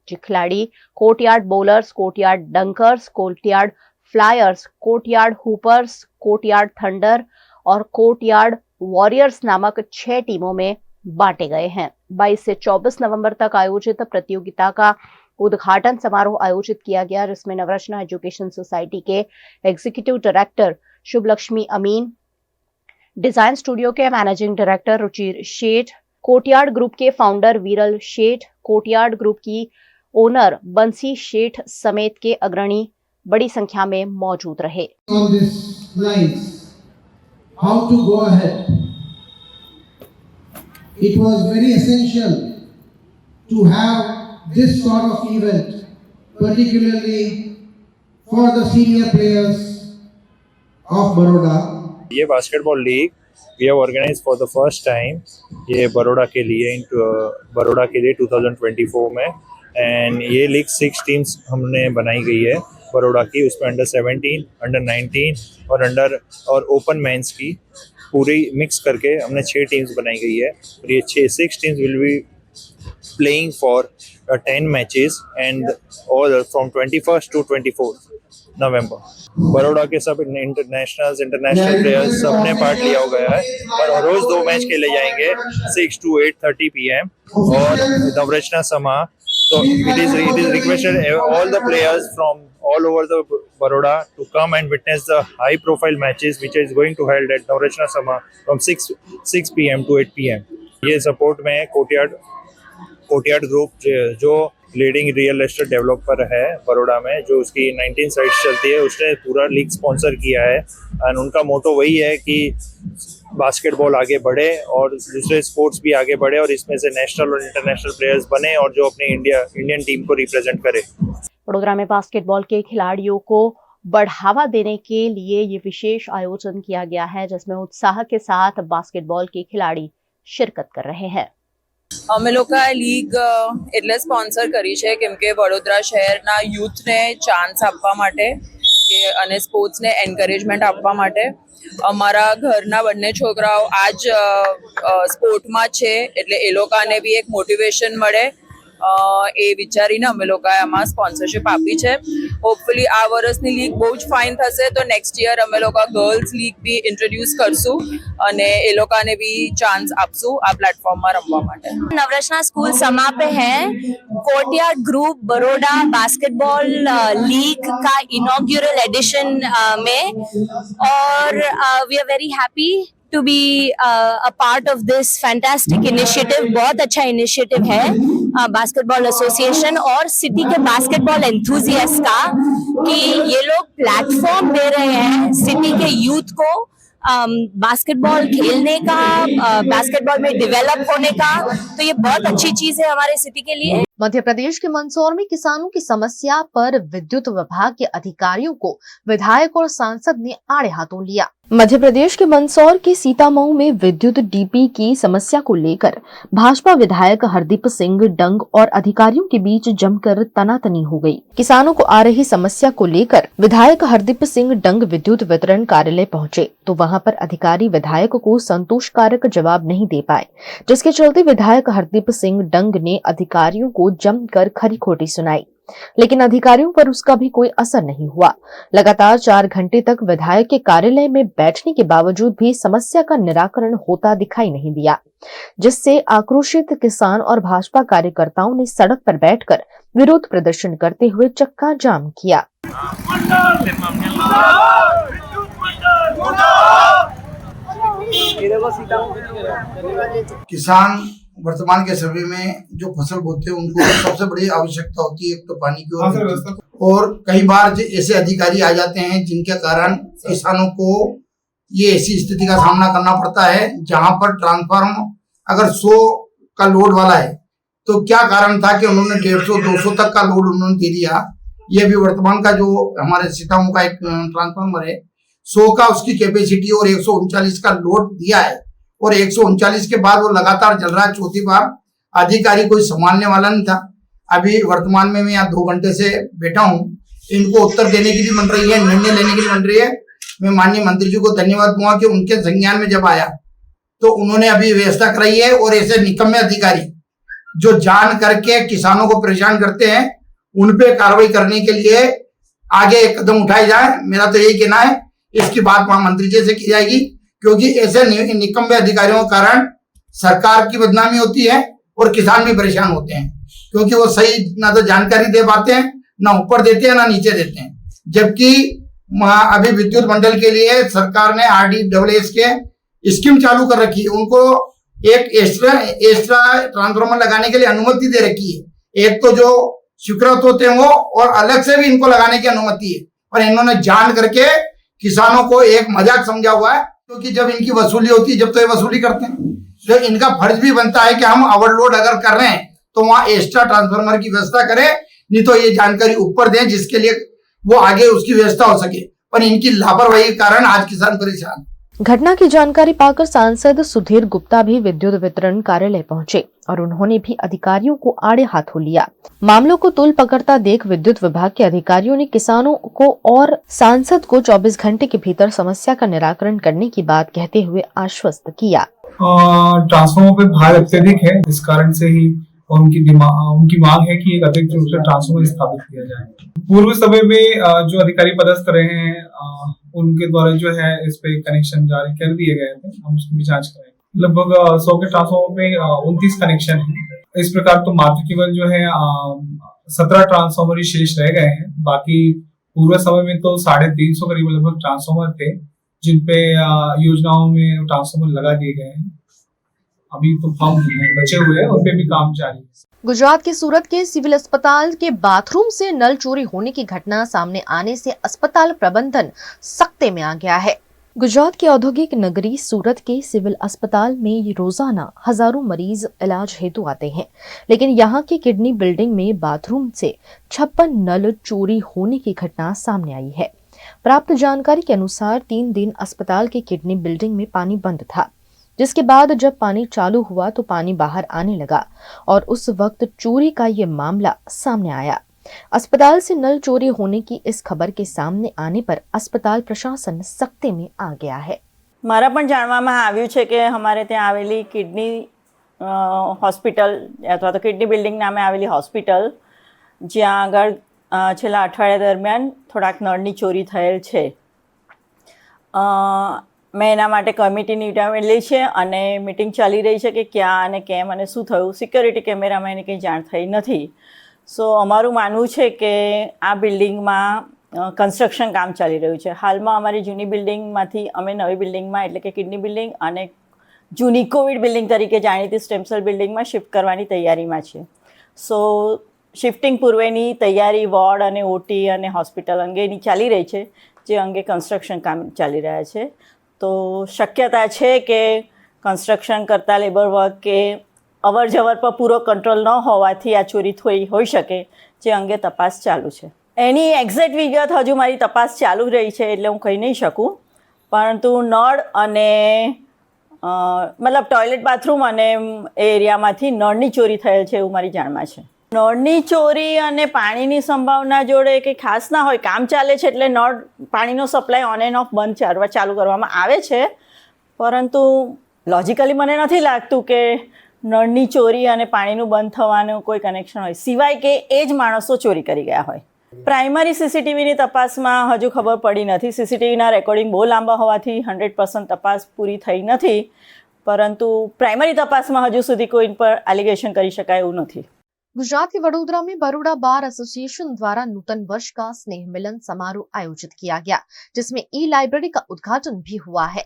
जो खिलाड़ी courtyard ballers, courtyard dunkers, courtyard flyers, courtyard hoopers, courtyard thunder और कोर्टयार्ड वॉरियर्स नामक 6 टीमों में बांटे गए हैं। 22 से 24 नवंबर तक आयोजित प्रतियोगिता का उद्घाटन समारोह आयोजित किया गया, जिसमें नवरचना एजुकेशन सोसाइटी के एग्जीक्यूटिव डायरेक्टर शुभ लक्ष्मी अमीन, डिजाइन स्टूडियो के managing director Ruchir Sheth, courtyard group के फाउंडर वीरल शेठ, कोर्टयार्ड ग्रुप की ओनर बंसी शेठ समेत के अग्रणी बड़ी संख्या में मौजूद रहे। How to go ahead. It was very essential to have this sort of event, particularly for the senior players of Baroda. ये basketball league we have organise for the first time ये बरोड़ा के लिए बरोड़ा के लिए 2024 में, एंड ये league 6 teams हमने बनाई गई है बरोड़ा की। उसमें अंडर 17, अंडर 19 और ओपन मेंस की पूरी मिक्स करके हमने 6 टीम्स बनाई गई है। और ये 6 teams will be playing for 10 matches and all from 21 to 24 नवंबर। बरोड़ा के सब इंटरनेशनल प्लेयर्स सबने पार्ट लिया हो गया है और रोज 2 मैच खेले जाएंगे 6 to 8:30 PM। और नवरचना समा, so it is requested all the players from all over the Baroda to come and witness the high profile matches which is going to held at Navrachna Sama from 6 PM to 8 PM। ये support में courtyard group जो leading real estate developer है बरोड़ा में, जो उसकी 19 sites चलती है, उसने पूरा लीग स्पॉन्सर किया है। एंड उनका मोटो वही है कि बास्केटबॉल आगे बढ़े और दूसरे स्पोर्ट्स भी आगे बढ़े और इसमें से नेशनल और इंटरनेशनल प्लेयर्स बने और जो अपनी इंडियन टीम को रिप्रेजेंट करे। वडोदरा में बास्केटबॉल के खिलाड़ियों को बढ़ावा देने के लिए ये विशेष आयोजन किया गया है, जिसमें उत्साह के साथ बास्केटबॉल के खिलाड़ी शिरकत कर रहे हैं। અમે લોકો આ લીગ એટલે સ્પોન્સર કરી છે કેમ કે વડોદરા શહેરના યુથને ચાન્સ આપવા માટે અને સ્પોર્ટ્સને એન્કરેજમેન્ટ આપવા માટે અમારા ઘરના બંને છોકરાઓ આજ સ્પોર્ટમાં છે, એટલે એ લોકોને બી એક મોટિવેશન મળે એ વિચારીને અમે લોકોએ આમાં સ્પોન્સરશિપ આપી છે। હોપફુલી આ વર્ષની લીગ બહુ જ ફાઇન થશે, તો નેક્સ્ટ યર અમે લોકો ગર્લ્સ લીગ બી ઇન્ટ્રોડ્યુસ કરશું અને એ લોકોને બી ચાન્સ આપશું આ પ્લેટફોર્મમાં રમવા માટે। नवरचना स्कूल समा पे है courtyard group Baroda basketball league का इनॉग्यूरल एडिशन में, और we are very happy to be a part of this fantastic initiative। बहुत अच्छा इनिशिएटिव है बास्केटबॉल एसोसिएशन और सिटी के बास्केटबॉल एंथुजियास्ट का, कि ये लोग प्लेटफॉर्म दे रहे हैं सिटी के यूथ को बास्केटबॉल खेलने का, बास्केटबॉल में डेवलप होने का। तो ये बहुत अच्छी चीज है हमारे सिटी के लिए। मध्य प्रदेश के मंदसौर में किसानों की समस्या पर विद्युत विभाग के अधिकारियों को विधायक और सांसद ने आड़े हाथों लिया। मध्य प्रदेश के मंदसौर के सीतामऊ में विद्युत डीपी की समस्या को लेकर भाजपा विधायक हरदीप सिंह डंग और अधिकारियों के बीच जमकर तनातनी हो गई। किसानों को आ रही समस्या को लेकर विधायक हरदीप सिंह डंग विद्युत वितरण कार्यालय पहुंचे, तो वहां पर अधिकारी विधायक को संतोषकारक जवाब नहीं दे पाए, जिसके चलते विधायक हरदीप सिंह डंग ने अधिकारियों को जमकर खरी खोटी सुनाई, लेकिन अधिकारियों पर उसका भी कोई असर नहीं हुआ। लगातार 4 घंटे तक विधायक के कार्यालय में बैठने के बावजूद भी समस्या का निराकरण होता दिखाई नहीं दिया, जिससे आक्रोशित किसान और भाजपा कार्यकर्ताओं ने सड़क पर बैठकर विरोध प्रदर्शन करते हुए चक्का जाम किया। किसान वर्तमान के समय में जो फसल बोते हैं उनको सबसे बड़ी आवश्यकता होती है एक तो पानी की, और कई बार ऐसे अधिकारी आ जाते हैं जिनके कारण किसानों को ये ऐसी स्थिति का सामना करना पड़ता है जहां पर ट्रांसफार्मर अगर 100 का लोड वाला है तो क्या कारण था कि उन्होंने 150-200 तक का लोड उन्होंने दे दिया। ये भी वर्तमान का जो हमारे सीतामऊ का एक ट्रांसफार्मर है 100 का उसकी कैपेसिटी और 139 का लोड दिया है और 139 के बाद वो लगातार चल रहा है। चौथी बार अधिकारी कोई संभालने वाला नहीं था। अभी वर्तमान में मैं यहाँ 2 घंटे से बैठा हूँ, इनको उत्तर देने की भी बन रही है, निर्णय लेने की भी बन रही है। मैं माननीय मंत्री जी को धन्यवाद दूंगा कि उनके संज्ञान में जब आया तो उन्होंने अभी व्यवस्था कराई है और ऐसे निकम्मे अधिकारी जो जान करके किसानों को परेशान करते हैं उन पे कार्रवाई करने के लिए आगे एक कदम उठाए जाए। मेरा तो यही कहना है, इसकी बात वहां मंत्री जी से की जाएगी, क्योंकि ऐसे निकम्मे अधिकारियों के कारण सरकार की बदनामी होती है और किसान भी परेशान होते हैं, क्योंकि वो सही ना तो जानकारी दे पाते हैं, ना ऊपर देते हैं ना नीचे देते हैं। जबकि अभी विद्युत मंडल के लिए सरकार ने RDSS के स्कीम चालू कर रखी है, उनको एक एक्स्ट्रा ट्रांसफार्मर लगाने के लिए अनुमति दे रखी है। एक तो जो स्वीकृत होते हैं वो, और अलग से भी इनको लगाने की अनुमति है, और इन्होंने जान करके किसानों को एक मजाक समझा हुआ है, क्योंकि जब इनकी वसूली होती है जब तो ये वसूली करते हैं, तो इनका फर्ज भी बनता है कि हम ओवरलोड अगर कर रहे हैं तो वहां एक्स्ट्रा ट्रांसफार्मर की व्यवस्था करें, नहीं तो ये जानकारी ऊपर दें जिसके लिए वो आगे उसकी व्यवस्था हो सके। पर इनकी लापरवाही के कारण आज किसान परेशान। घटना की जानकारी पाकर सांसद सुधीर गुप्ता भी विद्युत वितरण कार्यालय पहुंचे और उन्होंने भी अधिकारियों को आड़े हाथों लिया। मामलों को तूल पकड़ता देख विद्युत विभाग के अधिकारियों ने किसानों को और सांसद को 24 घंटे के भीतर समस्या का निराकरण करने की बात कहते हुए आश्वस्त किया। ट्रांसफार्मर पे भार अत्यधिक है, इस कारण से ही उनकी मांग है कि एक अतिरिक्त रूप से ट्रांसफार्मर स्थापित किया जाए। पूर्व समय में जो अधिकारी पदस्थ रहे हैं उनके द्वारा जो है इस पे कनेक्शन जारी कर दिए गए थे, हम उसकी भी जांच करेंगे। लगभग 100 के ट्रांसफार्मर में 29 कनेक्शन है। इस प्रकार तो मात्र केवल जो है 17 ट्रांसफार्मर ही शेष रह गए हैं। बाकी पूर्व समय में तो 350 करीब लगभग ट्रांसफार्मर थे जिनपे योजनाओं में ट्रांसफार्मर लगा दिए गए हैं। अभी तो कम बचे हुए हैं, उन पे भी काम जारी है। गुजरात के सूरत के सिविल अस्पताल के बाथरूम से नल चोरी होने की घटना सामने आने से अस्पताल प्रबंधन सख्ते में आ गया है। गुजरात की औद्योगिक नगरी सूरत के सिविल अस्पताल में रोजाना हजारों मरीज इलाज हेतु आते हैं, लेकिन यहाँ की किडनी बिल्डिंग में बाथरूम से 56 नल चोरी होने की घटना सामने आई है। प्राप्त जानकारी के अनुसार 3 दिन अस्पताल की किडनी बिल्डिंग में पानी बंद था, जिसके बाद जब पानी चालू हुआ तो पानी बाहर आने लगा और उस वक्त चोरी का ये मामला सामने आया। अस्पताल से नल चोरी होने की इस खबर के सामने आने पर अस्पताल प्रशासन सख्ते में आ गया है। मारा पण जाणवामां આવ્યું છે કે અમારે ત્યાં આવેલી કિડની હોસ્પિટલ અથવા તો કિડની બિલ્ડિંગ નામે આવેલી હોસ્પિટલ જ્યાં આગળ છેલ્લા અઠવાડિયા દરમિયાન થોડાક નળની ચોરી થયેલ છે। મેં એના માટે કમિટીની મીટિંગ છે અને મીટિંગ ચાલી રહી છે કે ક્યાં અને કેમ અને શું થયું। સિક્યોરિટી કેમેરામાં એની કંઈ જાણ થઈ નથી। સો અમારું માનવું છે કે આ બિલ્ડિંગમાં કન્સ્ટ્રક્શન કામ ચાલી રહ્યું છે। હાલમાં અમારી જૂની બિલ્ડિંગમાંથી અમે નવી બિલ્ડિંગમાં એટલે કે કિડની બિલ્ડિંગ અને જૂની કોવિડ બિલ્ડિંગ તરીકે જાણીતી સ્ટેમ સેલ બિલ્ડિંગમાં શિફ્ટ કરવાની તૈયારીમાં છે। સો શિફ્ટિંગ પૂર્વેની તૈયારી વોર્ડ અને OT અને હોસ્પિટલ અંગેની ચાલી રહી છે, જે અંગે કન્સ્ટ્રક્શન કામ ચાલી રહ્યા છે। તો શક્યતા છે કે કન્સ્ટ્રક્શન કરતા લેબર વર્ક કે અવર જવર પર પૂરો કંટ્રોલ ન હોવાથી આ ચોરી હોઈ શકે, જે અંગે તપાસ ચાલુ છે। એની એક્ઝેક્ટ વિગત હજુ મારી તપાસ ચાલુ રહી છે એટલે હું કહી નહીં શકું, પરંતુ નળ અને મતલબ ટોયલેટ બાથરૂમ અને એ એરિયામાંથી નળની ચોરી થયેલ છે એવું મારી જાણમાં છે। નળની ચોરી અને પાણીની સંભાવના જોડે કંઈ ખાસ ના હોય, કામ ચાલે છે એટલે નળ પાણીનો સપ્લાય ઓન એન્ડ ઓફ બંધ ચાલુ કરવામાં આવે છે, પરંતુ લોજિકલી મને નથી લાગતું કે નળની ચોરી અને પાણીનું બંધ થવાનું કોઈ કનેક્શન હોય, સિવાય કે એ જ માણસો ચોરી કરી ગયા હોય। પ્રાઇમરી CCTVની તપાસમાં હજુ ખબર પડી નથી। CCTVના રેકોર્ડિંગ બહુ લાંબા હોવાથી 100% તપાસ પૂરી થઈ નથી, પરંતુ પ્રાઇમરી તપાસમાં હજુ સુધી કોઈ પર એલિગેશન કરી શકાય એવું નથી। गुजरात के वडोदरा में बरोड़ा बार एसोसिएशन द्वारा नूतन वर्ष का स्नेह मिलन समारोह आयोजित किया गया, जिसमें ई-लाइब्रेरी का उद्घाटन भी हुआ है।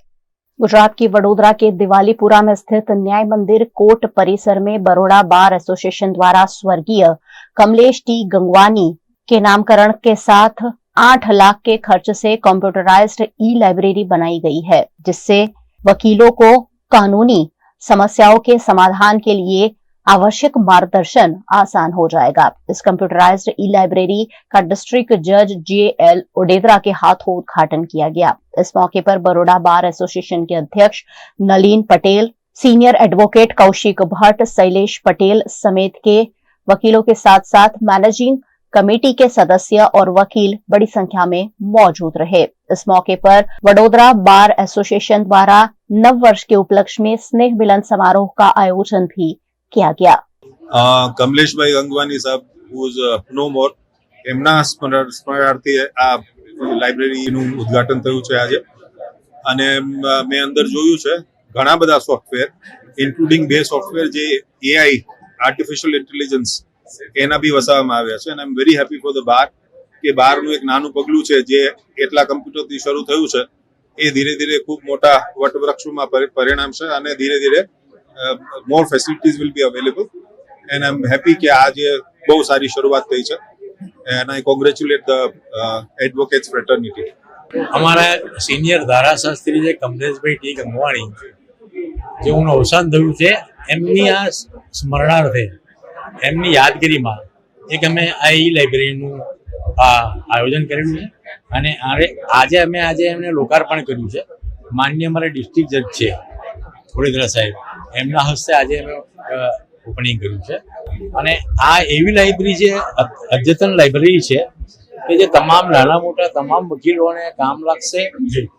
गुजरात के वडोदरा के दिवालीपुरा में स्थित न्याय मंदिर कोर्ट परिसर में बरोड़ा बार एसोसिएशन द्वारा स्वर्गीय कमलेश टी गंगवानी के नामकरण के साथ 8 लाख के खर्च से कंप्यूटराइज्ड ई-लाइब्रेरी बनाई गई है, जिससे वकीलों को कानूनी समस्याओं के समाधान के लिए आवश्यक मार्गदर्शन आसान हो जाएगा। इस कंप्यूटराइज्ड ई लाइब्रेरी का डिस्ट्रिक्ट जज JL ओडेदरा के हाथों उद्घाटन किया गया। इस मौके पर बड़ौदा बार एसोसिएशन के अध्यक्ष नलीन पटेल, सीनियर एडवोकेट कौशिक भट्ट, शैलेश पटेल समेत के वकीलों के साथ साथ मैनेजिंग कमेटी के सदस्य और वकील बड़ी संख्या में मौजूद रहे। इस मौके पर वडोदरा बार एसोसिएशन द्वारा नव वर्ष के उपलक्ष्य में स्नेह मिलन समारोह का आयोजन भी किया गया। કમલેશભાઈ ગંગવાની સાહેબ who's no more એમના સ્મરણાર્થે આ લાઇબ્રેરીનું ઉદ્ઘાટન થયું છે આજે અને મેં અંદર જોયું છે ઘણા બધા સોફ્ટવેર ઇન્ક્લુડિંગ બે સોફ્ટવેર જે AI આર્ટિફિશિયલ ઇન્ટેલિજન્સ એના બી વસાવવામાં આવ્યા છે અને I am very happy for the બાર કે બારનું એક નાનું પગલું છે જે એટલા કમ્પ્યુટરથી શરૂ થયું છે એ ધીરે ધીરે ખૂબ મોટા વટવૃક્ષમાં પરિણામશે અને ધીરે ધીરે more facilities will be available and I'm happy कि आज ये बहुत सारी शुरुआत થઈ છે and I congratulate the advocates fraternity. અમારા સિનિયર ધારાશાસ્ત્રી છે કમલેશભાઈ ટી ગંગવાણી જેઓનું અવસાન થયું છે એમની આ સ્મરણાર્થે એમની યાદગીરીમાં એક અમે આ ઈ લાઇબ્રેરીનું આયોજન કરેલું છે અને આજે એમને લોકાર્પણ કર્યું છે. માનનીય અમારા ડિસ્ટ્રિક્ટ જજ છે વડોદરા સાહેબ એમના હસ્તે આજે અમે ઓપનિંગ કર્યું છે અને આ એવી લાઇબ્રેરી છે, અદ્યતન લાઇબ્રેરી છે કે જે તમામ નાના મોટા તમામ વકીલોને કામ લાગશે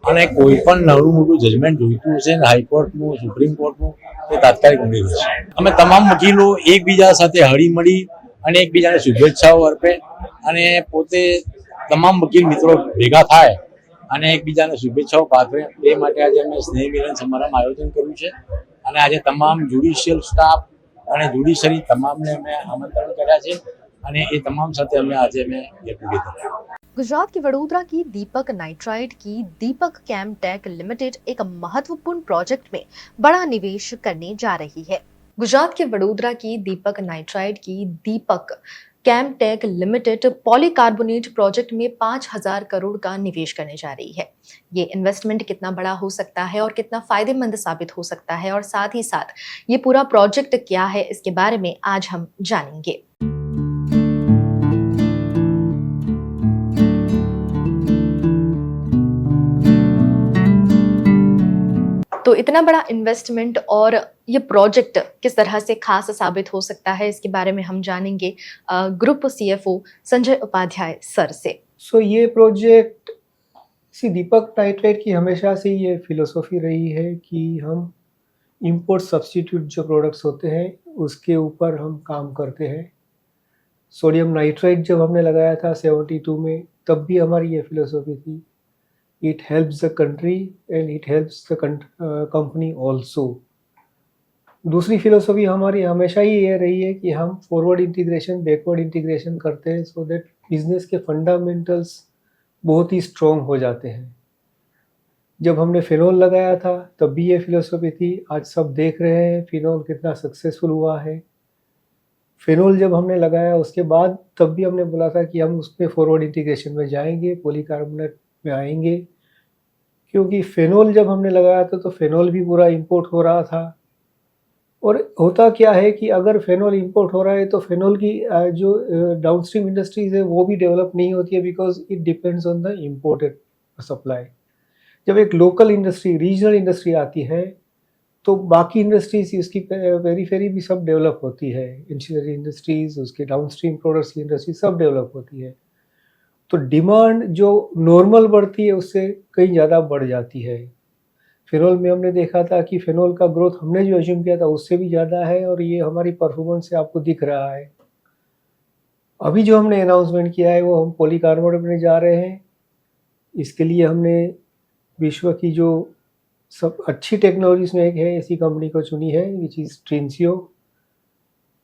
અને કોઈ પણ નાનું મોટું જજમેન્ટ જોઈતું હશે હાઈકોર્ટનું, સુપ્રીમ કોર્ટનું એ તાત્કાલિક મળી રહેશે. અમે તમામ વકીલો એકબીજા સાથે હળી મળી અને એકબીજાને શુભેચ્છાઓ અર્પે અને પોતે તમામ વકીલ મિત્રો ભેગા થાય અને એકબીજાને શુભેચ્છાઓ પાઠવે એ માટે આજે અમે સ્નેહ મિલન સમારંભ આયોજન કર્યું છે અને આજે તમામ જ્યુડિશિયલ સ્ટાફ અને જ્યુડિશરી તમામને અમે આમંત્રણ કર્યા છે અને એ તમામ સાથે અમે આજે ગેટ ટુગેધર કર્યા. गुजरात के वडोदरा की दीपक नाइट्राइट की दीपक कैम टेक लिमिटेड एक महत्वपूर्ण प्रोजेक्ट में बड़ा निवेश करने जा रही है। गुजरात के वडोदरा की दीपक नाइट्राइट की Deepak Chem Tech Limited polycarbonate project में 5,000 करोड़ का निवेश करने जा रही है। ये इन्वेस्टमेंट कितना बड़ा हो सकता है और कितना फायदेमंद साबित हो सकता है और साथ ही साथ ये पूरा प्रोजेक्ट क्या है, इसके बारे में आज हम जानेंगे। तो इतना बड़ा इन्वेस्टमेंट और ये प्रोजेक्ट किस तरह से खास साबित हो सकता है, इसके बारे में हम जानेंगे group CFO Sanjay Upadhyay sir से। ये प्रोजेक्ट दीपक नाइट्राइट की हमेशा से ये फिलोसॉफी रही है कि हम इंपोर्ट सब्स्टिट्यूट जो प्रोडक्ट्स होते हैं उसके ऊपर हम काम करते हैं। सोडियम नाइट्राइट जब हमने लगाया था 72 में तब भी हमारी ये फिलोसॉफी थी, it helps the country and it helps the company also. दूसरी फिलोसॉफी हमारी हमेशा ही ये रही है कि हम फॉरवर्ड इंटीग्रेशन बैकवर्ड इंटीग्रेशन करते हैं सो दैट बिजनेस के फंडामेंटल्स बहुत ही स्ट्रॉन्ग हो जाते हैं। जब हमने फिनोल लगाया था तब भी ये फिलोसॉफी थी, आज सब देख रहे हैं फिनोल कितना सक्सेसफुल हुआ है। फिनोल जब हमने लगाया उसके बाद तब भी हमने बोला था कि हम उसमें फॉरवर्ड इंटीग्रेशन में जाएंगे, पॉलीकार्बोनेट में आएंगे, क्योंकि फेनोल जब हमने लगाया था तो फेनोल भी पूरा इंपोर्ट हो रहा था। और होता क्या है कि अगर फेनोल इंपोर्ट हो रहा है तो फेनोल की जो डाउनस्ट्रीम इंडस्ट्रीज है वो भी डेवलप नहीं होती है, because it depends on the imported supply. जब एक लोकल इंडस्ट्री, रीजनल इंडस्ट्री आती है तो बाकी इंडस्ट्रीज उसकी पेरीफेरी भी सब डेवलप होती है, इंजीनियरिंग इंडस्ट्रीज, उसके डाउनस्ट्रीम प्रोडक्ट्स की इंडस्ट्री सब डेवलप होती है। तो डिमांड जो नॉर्मल बढ़ती है उससे कहीं ज़्यादा बढ़ जाती है। फिनोल में हमने देखा था कि फिनोल का ग्रोथ हमने जो अज्यूम किया था उससे भी ज़्यादा है और ये हमारी परफॉर्मेंस से आपको दिख रहा है। अभी जो हमने अनाउंसमेंट किया है वो हम पॉलीकार्बोनेट में जा रहे हैं। इसके लिए हमने विश्व की जो सब अच्छी टेक्नोलॉजीज में एक है ऐसी कंपनी को चुनी है विच इज़ ट्रिंसियो।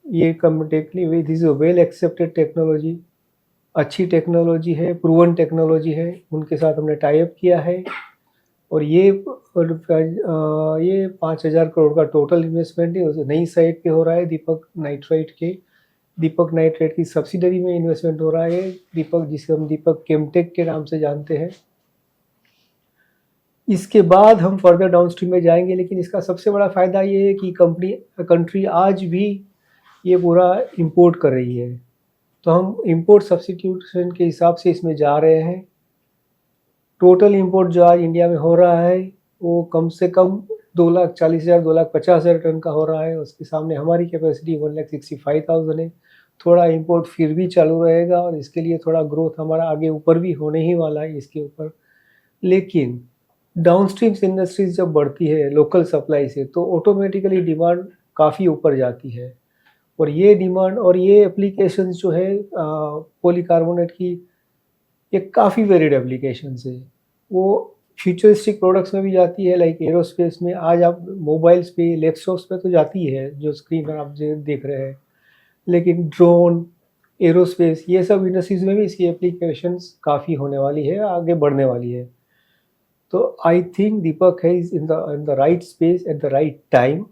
ये company this is a well accepted technology, अच्छी टेक्नोलॉजी है, प्रूवन टेक्नोलॉजी है, उनके साथ हमने टाई अप किया है और ये 5,000 करोड़ का टोटल इन्वेस्टमेंट है। उस नई साइट पे हो रहा है दीपक नाइट्राइट की सब्सिडरी में इन्वेस्टमेंट हो रहा है, दीपक जिसे हम दीपक केमटेक के नाम से जानते हैं। इसके बाद हम फर्दर डाउनस्ट्रीम में जाएंगे, लेकिन इसका सबसे बड़ा फ़ायदा ये है कि कंट्री आज भी ये पूरा इंपोर्ट कर रही है। तो हम इंपोर्ट सब्स्टिट्यूशन के हिसाब से इसमें जा रहे हैं। टोटल इंपोर्ट जो आज इंडिया में हो रहा है वो कम से कम 2,40,000 2,50,000 टन का हो रहा है। उसके सामने हमारी कैपेसिटी 1,65,000 है। थोड़ा इंपोर्ट फिर भी चालू रहेगा और इसके लिए थोड़ा ग्रोथ हमारा आगे ऊपर भी होने ही वाला है इसके ऊपर। लेकिन डाउनस्ट्रीम इंडस्ट्रीज जब बढ़ती है लोकल सप्लाई से तो ऑटोमेटिकली डिमांड काफ़ी ऊपर जाती है। और ये डिमांड और ये एप्लीकेशंस जो है पॉलीकार्बोनेट की, ये काफ़ी वेरिड एप्लीकेशंस है। वो फ्यूचरिस्टिक प्रोडक्ट्स में भी जाती है, लाइक एरोस्पेस में। आज आप मोबाइल्स पे, लैपटॉप्स पे तो जाती है जो स्क्रीन पर आप देख रहे हैं, लेकिन ड्रोन, एरोस्पेस, ये सब इंडस्ट्रीज में भी इसकी एप्लीकेशंस काफ़ी होने वाली है, आगे बढ़ने वाली है। तो आई थिंक दीपक है in the right space at the right time,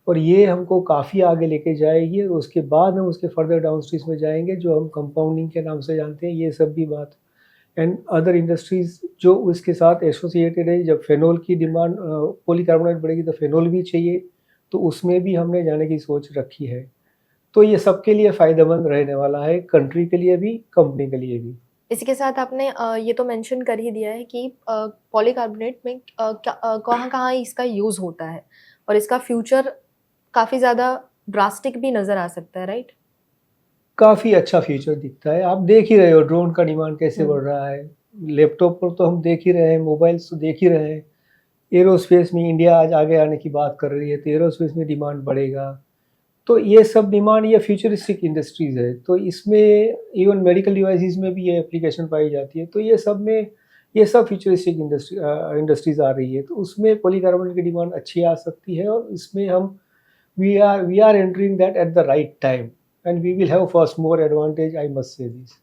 और ये हमको काफ़ी आगे लेके जाएगी। और उसके बाद हम उसके फर्दर डाउनस्ट्रीज में जाएंगे जो हम कंपाउंडिंग के नाम से जानते हैं, ये सब भी बात। एंड अदर इंडस्ट्रीज जो उसके साथ एसोसिएटेड है, जब फेनोल की डिमांड पॉलीकार्बोनेट बढ़ेगी तो फेनोल भी चाहिए, तो उसमें भी हमने जाने की सोच रखी है। तो ये सबके लिए फ़ायदेमंद रहने वाला है, कंट्री के लिए भी, कंपनी के लिए भी। इसी के साथ आपने ये तो मेंशन कर ही दिया है कि पॉलीकार्बोनेट में कहाँ कहाँ इसका यूज़ होता है और इसका फ्यूचर काफ़ी ज़्यादा ड्रास्टिक भी नज़र आ सकता है, राइट? काफ़ी अच्छा फ्यूचर दिखता है। आप देख ही रहे हो ड्रोन का डिमांड कैसे बढ़ रहा है। लैपटॉप पर तो हम देख ही रहे हैं, मोबाइल्स तो देख ही रहे हैं। एरोस्पेस में इंडिया आज आगे आने की बात कर रही है, तो एरोस्पेस में डिमांड बढ़ेगा। तो ये सब डिमांड, ये फ्यूचरिस्टिक इंडस्ट्रीज़ है, तो इसमें इवन मेडिकल डिवाइसेस में भी ये एप्लीकेशन पाई जाती है। तो ये सब में, ये सब फ्यूचरिस्टिक इंडस्ट्रीज़ आ रही है, तो उसमें पॉलीकार्बोनेट की डिमांड अच्छी आ सकती है। और इसमें हम we are entering that at the right time and we will have first more advantage, I must say this.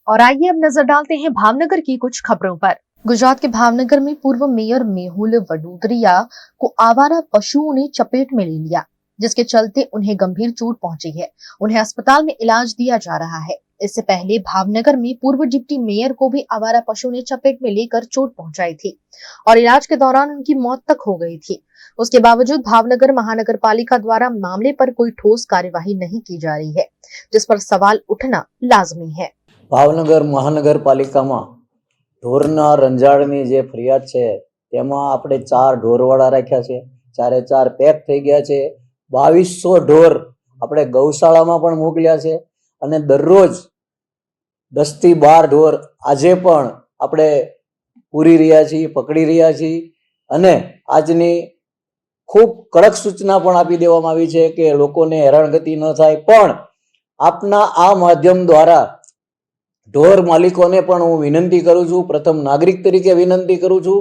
और आइए अब नजर डालते हैं भावनगर की कुछ खबरों पर। गुजरात के भावनगर में पूर्व मेयर मेहुल वडोदरिया को आवारा पशुओं ने चपेट में ले लिया, जिसके चलते उन्हें गंभीर चोट पहुंची है। उन्हें अस्पताल में इलाज दिया जा रहा है। इससे पहले भावनगर में पूर्व डिप्टी मेयर को भी आवारा पशु ने चपेट में लेकर चोट पहुंचाई थी और इलाज के दौरान उनकी मौत तक हो गई थी। उसके बावजूद भावनगर महानगर पालिका द्वारा मामले पर कोई ठोस कार्यवाही नहीं की जा रही है, जिस पर सवाल उठना लाजमी है। भावनगर महानगरपालिका में ढोरना रंजाड़नी जे फरियाद छे तेमां आपणे 4 ढोरवाड़ा राख्या छे, 4 पेक थई गया छे। 2200 ढोर आपणे गौशाळामां पण मोकल्या छे અને દરરોજ 10 થી 12 ઢોર આજે પણ આપણે પૂરી રહ્યા છીએ, પકડી રહ્યા છીએ અને આજની ખૂબ કડક સૂચના પણ આપી દેવામાં આવી છે કે લોકોને હેરાનગતિ ન થાય। પણ આપના આ માધ્યમ દ્વારા ઢોર માલિકોને પણ હું વિનંતી કરું છું, પ્રથમ નાગરિક તરીકે વિનંતી કરું છું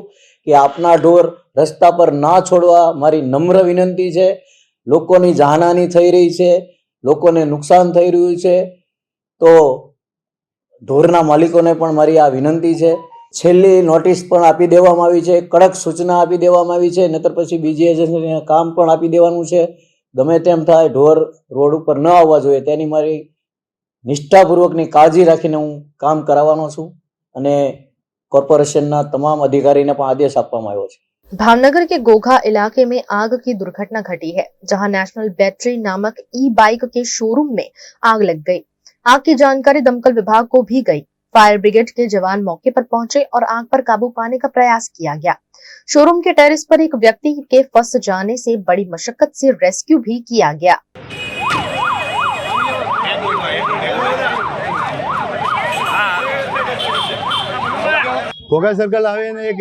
કે આપના ઢોર રસ્તા પર ના છોડવા મારી નમ્ર વિનંતી છે। લોકોની જાનહાની થઈ રહી છે, લોકોને નુકસાન થઈ રહ્યું છે, તો ઢોરના માલિકોને પણ મારી આ વિનંતી છે। છેલ્લી નોટિસ પણ આપી દેવામાં આવી છે, કડક સૂચના આપી દેવામાં આવી છે, નહીતર પછી બીજી એજન્સીને કામ પણ આપી દેવાનું છે। ગમે તેમ થાય ઢોર રોડ ઉપર ન આવવા જોઈએ તેની મારી નિષ્ઠાપૂર્વકની કાળજી રાખીને હું કામ કરાવવાનો છું અને કોર્પોરેશનના તમામ અધિકારીને પણ આદેશ આપવામાં આવ્યો છે। भावनगर के गोघा इलाके में आग की दुर्घटना घटी है, जहां नेशनल बैटरी नामक ई बाइक के शोरूम में आग लग गई। आग की जानकारी दमकल विभाग को भी गई। फायर ब्रिगेड के जवान मौके पर पहुंचे और आग पर काबू पाने का प्रयास किया गया। शोरूम के टेरेस पर एक व्यक्ति के फंस जाने से बड़ी मशक्कत से रेस्क्यू भी किया गया। ઘોઘા સર્કલ આવીને એક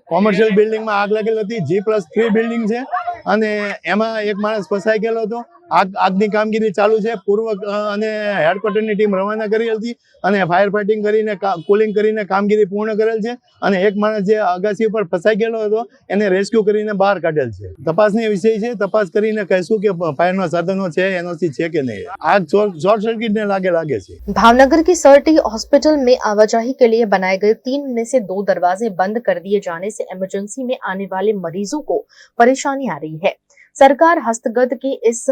કોમર્શિયલ બિલ્ડિંગમાં આગ લાગેલ હતી। G+3 બિલ્ડિંગ છે અને એમાં એક માણસ ફસાઈ ગયેલો હતો। આગની કામગીરી ચાલુ છે। પૂર્વ અને હેડક્વાર્ટરની ટીમ રવાના કરી હતી અને ફાયર ફાઇટિંગ કરીને કુલિંગ કરીને કામગીરી પૂર્ણ કરેલ છે અને એક માણસ જે અગાસી ઉપર ફસાઈ ગયેલો હતો એને રેસ્ક્યુ કરીને બહાર કાઢેલ છે। તપાસની વિષય છે, તપાસ કરીને કહીશું કે ફાયરના સાધનો છે, એનઓસી છે કે નહીં। આગ શોર્ટ સર્किटને લાગે છે। भावनगर की सर्टी हॉस्पिटल में आवाजाही के लिए बनाए गए 3 में से 2 दरवाजे बंद कर दिए जाने से इमरजेंसी में आने वाले मरीजों को परेशानी आ रही है। सरकार हस्तगत के इस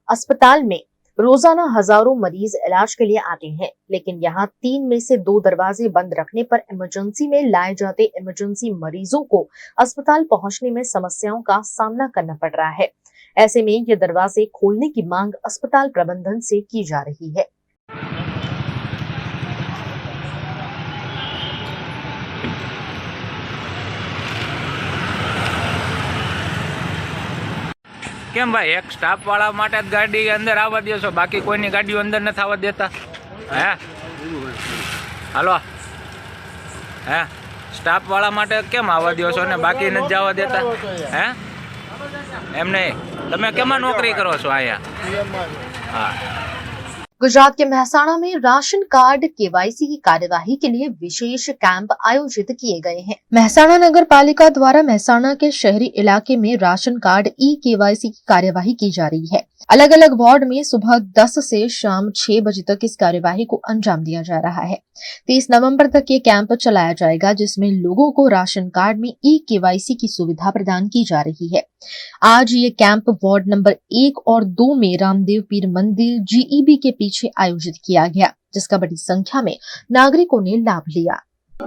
अस्पताल में रोजाना हजारों मरीज इलाज के लिए आते हैं, लेकिन यहाँ 3 में से 2 दरवाजे बंद रखने पर इमरजेंसी में लाए जाते इमरजेंसी मरीजों को अस्पताल पहुंचने में समस्याओं का सामना करना पड़ रहा है। ऐसे में ये दरवाजे खोलने की मांग अस्पताल प्रबंधन से की जा रही है। કેમ ભાઈ એક સ્ટાફ વાળા માટે જ ગાડી અંદર આવવા દો છો, બાકી કોઈની ગાડીઓ અંદર નથી આવવા દેતા? હે હાલો હે સ્ટાફ વાળા માટે કેમ આવવા દો છો ને બાકી નથી જવા દેતા? હે એમ નહીં, તમે કેમાં નોકરી કરો છો અહીંયા? हाँ। गुजरात के मेहसाणा में राशन कार्ड केवाईसी की कार्यवाही के लिए विशेष कैंप आयोजित किए गए हैं। मेहसाणा नगर पालिका द्वारा मेहसाणा के शहरी इलाके में राशन कार्ड ई केवाईसी की कार्यवाही की जा रही है। अलग अलग वार्ड में सुबह 10 से शाम 6 बजे तक इस कार्यवाही को अंजाम दिया जा रहा है। 30 नवंबर तक ये कैंप चलाया जाएगा, जिसमें लोगों को राशन कार्ड में ई केवाईसी की सुविधा प्रदान की जा रही है। आज ये कैंप वार्ड नंबर 1 और 2 में रामदेव पीर मंदिर जीईबी के पीछे आयोजित किया गया, जिसका बड़ी संख्या में नागरिकों ने लाभ लिया।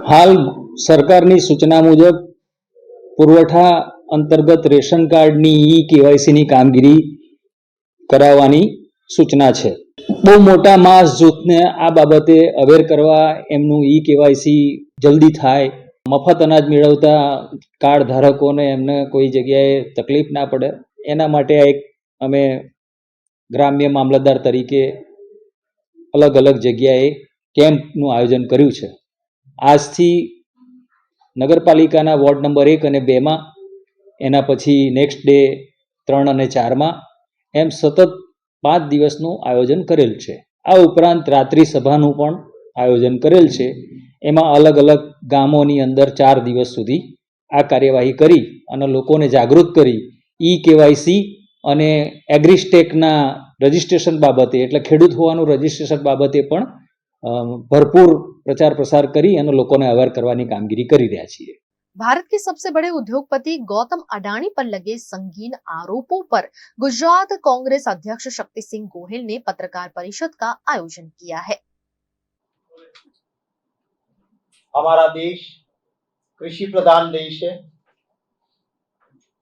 हाल सरकारनी सूचना मुजब पुरवठा अंतर्गत रेशन कार्डनी ई केवाईसीनी कामगीरी करावવાની સૂચના છે। બહુ મોટા માસ જૂથને આ બાબતે અવેર કરવા એમનું ઈ કેવાયસી જલ્દી થાય, મફત અનાજ મેળવતા કાર્ડ ધારકોને એમને કોઈ જગ્યાએ તકલીફ ના પડે, એના માટે એક અમે ગ્રામ્ય મામલતદાર તરીકે અલગ અલગ જગ્યાએ કેમ્પનું આયોજન કર્યું છે। આજથી નગરપાલિકાના વોર્ડ નંબર 1 અને 2 માં, એના પછી નેક્સ્ટ ડે 3 અને 4 માં એમ સતત 5 દિવસનું આયોજન કરેલ છે। આ ઉપરાંત રાત્રિ સભાનું પણ આયોજન કરેલ છે। એમાં અલગ અલગ ગામોની અંદર 4 દિવસ સુધી આ કાર્યવાહી કરી અને લોકોને જાગૃત કરી ઈ કેવાયસી અને એગ્રીસ્ટેકના રજિસ્ટ્રેશન બાબતે, એટલે ખેડૂત હોવાનું રજિસ્ટ્રેશન બાબતે પણ ભરપૂર પ્રચાર પ્રસાર કરી અને લોકોને અવેર કરવાની કામગીરી કરી રહ્યા છીએ। भारत के सबसे बड़े उद्योगपति गौतम अडानी पर लगे संगीन आरोपों पर गुजरात कांग्रेस अध्यक्ष शक्ति सिंह गोहिल ने पत्रकार परिषद का आयोजन किया है। हमारा देश कृषि प्रधान देश है।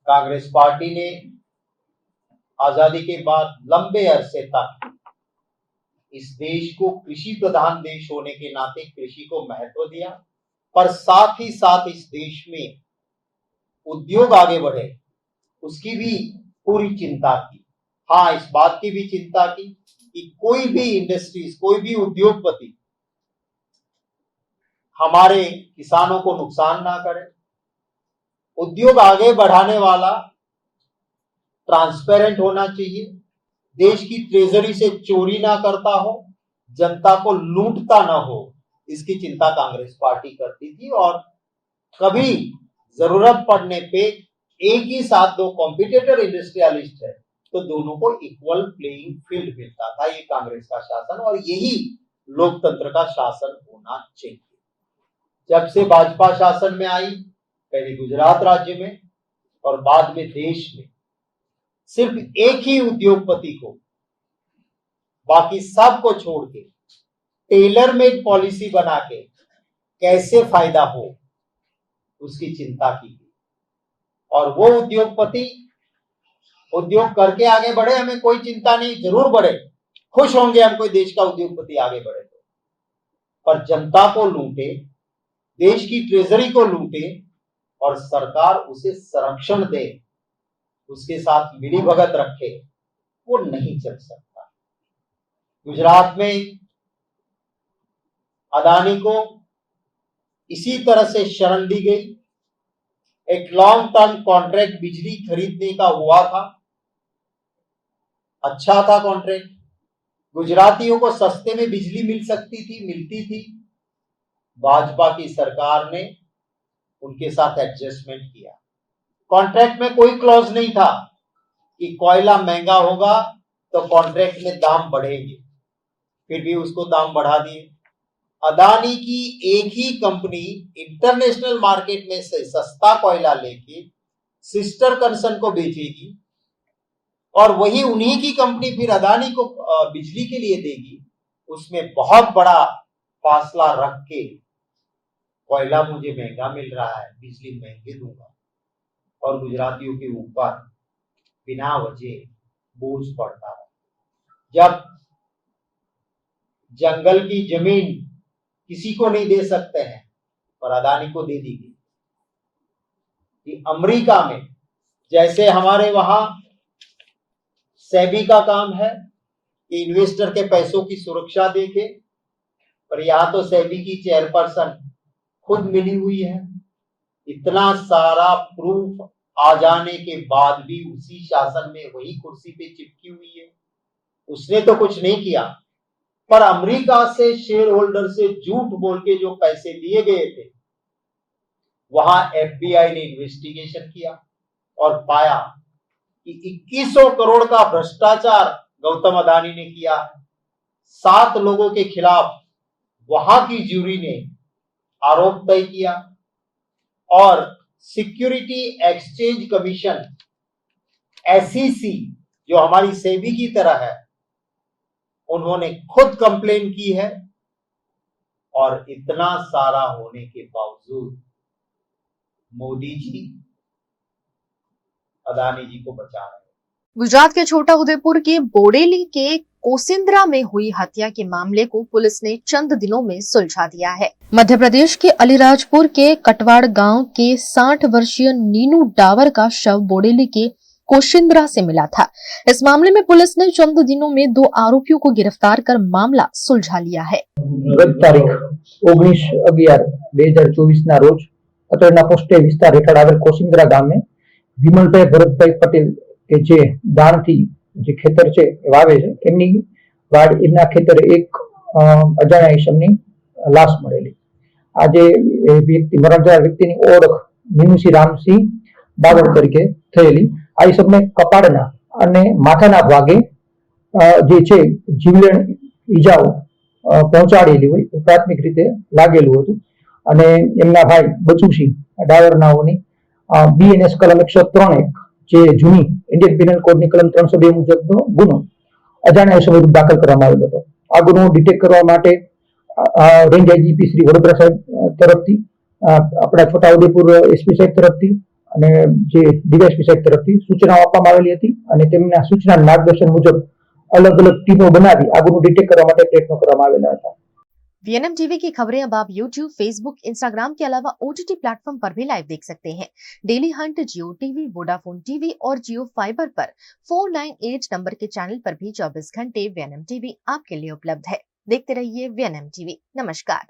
कांग्रेस पार्टी ने आजादी के बाद लंबे अरसे तक इस देश को कृषि प्रधान देश होने के नाते कृषि को महत्व दिया, पर साथ ही साथ इस देश में उद्योग आगे बढ़े उसकी भी पूरी चिंता की। हाँ, इस बात की भी चिंता की कि कोई भी इंडस्ट्रीज, कोई भी उद्योगपति हमारे किसानों को नुकसान ना करे। उद्योग आगे बढ़ाने वाला ट्रांसपेरेंट होना चाहिए, देश की ट्रेजरी से चोरी ना करता हो, जनता को लूटता ना हो, इसकी चिंता कांग्रेस पार्टी करती थी। और कभी जरूरत पड़ने पे एक ही साथ दो कॉम्पिटिटर इंडस्ट्रियलिस्ट है तो दोनों को इक्वल प्लेइंग फील्ड मिलता था। ये कांग्रेस का शासन और यही लोकतंत्र का शासन होना चाहिए। जब से भाजपा शासन में आई, पहले गुजरात राज्य में और बाद में देश में, सिर्फ एक ही उद्योगपति को, बाकी सबको छोड़ के टेलर मेड पॉलिसी बना के कैसे फायदा हो उसकी चिंता की गई। और वो उद्योगपति उद्योग करके आगे बढ़े, हमें कोई चिंता नहीं, जरूर बढ़े, खुश होंगे हम कोई देश का उद्योगपति आगे बढ़े तो, पर जनता को लूटे, देश की ट्रेजरी को लूटे और सरकार उसे संरक्षण दे, उसके साथ मिली भगत रखे, वो नहीं चल सकता। गुजरात में अदानी को इसी तरह से शरण दी गई। एक लॉन्ग टर्म कॉन्ट्रैक्ट बिजली खरीदने का हुआ था, अच्छा था कॉन्ट्रैक्ट, गुजरातियों को सस्ते में बिजली मिल सकती थी, मिलती थी। भाजपा की सरकार ने उनके साथ एडजस्टमेंट किया। कॉन्ट्रैक्ट में कोई क्लॉज नहीं था कि कोयला महंगा होगा तो कॉन्ट्रैक्ट में दाम बढ़ेंगे, फिर भी उसको दाम बढ़ा दिए। अदानी की एक ही कंपनी इंटरनेशनल मार्केट में से सस्ता कोयला लेके सिस्टर कंसर्न को बेचेगी और वही उन्हीं की कंपनी फिर अदानी को बिजली के लिए देगी। उसमें बहुत बड़ा फासला रख के कोयला मुझे महंगा मिल रहा है, बिजली महंगी दूंगा और गुजरातियों के ऊपर बिना वजह बोझ पड़ता है। जब जंगल की जमीन किसी को नहीं दे सकते हैं पर अदानी को दे दी गई। कि अमेरिका में जैसे हमारे वहां सेबी का काम है कि इन्वेस्टर के पैसों की सुरक्षा देखे, पर यहां तो सेबी की चेयरपर्सन खुद मिली हुई है। इतना सारा प्रूफ आ जाने के बाद भी उसी शासन में वही कुर्सी पे चिपकी हुई है। उसने तो कुछ नहीं किया, पर अमेरिका से शेयर होल्डर से झूठ बोल के जो पैसे लिए गए थे, वहां FBI ने इन्वेस्टिगेशन किया और पाया कि 2100 करोड़ का भ्रष्टाचार गौतम अदानी ने किया। 7 लोगों के खिलाफ वहां की ज्यूरी ने आरोप तय किया और सिक्योरिटी एक्सचेंज कमीशन SEC जो हमारी सेबी की तरह है, उन्होंने खुद कंप्लेन की है। और इतना सारा होने के बावजूद मोदी जी अदानी जी को बचा रहे हैं। गुजरात के छोटा उदेपुर के बोडेली के कोसिंद्रा में हुई हत्या के मामले को पुलिस ने चंद दिनों में सुलझा दिया है। मध्य प्रदेश के अलीराजपुर के कटवाड़ गांव के 60 वर्षीय नीनू डावर का शव बोडेली के कोशिंद्रा से मिला था। इस मामले में पुलिस ने चंद दिनों में 2 आरोपियों को गिरफ्तार कर मामला सुलझा लिया है। गत तारीख 19/11/2024 ના રોજ અત્રેના પોસ્ટે વિસ્તાર હેઠળ આવેલ કોસિંદ્રા ગામે વિમલભાઈ ભરતભાઈ પટેલ કે જે દાણથી જે ખેતર છે એ વાવે છે, એમની વાડ એમના ખેતરે એક અજાણ્યા ઈસમની લાશ મળેલી। આજે એ વ્યક્તિ મરણજનાર વ્યક્તિની ઓળખ નીનુસિંહ રામસિંહ બાવળ તરીકે થયેલી। આ ઈસમને કપાળના અને માથાના ભાગે જે છે જીવલેણ ઈજાઓ પહોંચાડેલી હોય પ્રાથમિક રીતે લાગેલું હતું અને એમના ભાઈ બચુસિંહ ડાવરનાઓની BNS કલમ 103 જે જૂની ઇન્ડિયન પિનલ કોડની કલમ 302 મુજબનો ગુનો અજાણ્યા ઈસમ વિરુદ્ધ દાખલ કરવામાં આવેલો હતો। આ ગુનો ડિટેક્ટ કરવા માટે રેન્જ IGP શ્રી વડોદરા સાહેબ તરફથી, આપણા છોટા ઉદેપુર SP સાહેબ તરફથી અને જે DSP સાહેબ તરફથી સૂચનાઓ આપવામાં આવેલી હતી અને તેમના સૂચના માર્ગદર્શન મુજબ अलग अलग टीमों बनावी आ गुनो डिटेक्ट करवा माटे प्रयत्न करवामां आवेला हता। VNM टीवी की खबरें अब आप YouTube, Facebook, Instagram के अलावा OTT प्लेटफॉर्म पर भी लाइव देख सकते हैं। डेली हंट, जियो टीवी, वोडाफोन टीवी और जियो फाइबर पर 498 नंबर के चैनल पर भी 24 घंटे VNM टीवी आपके लिए उपलब्ध है। देखते रहिए VNM टीवी। नमस्कार।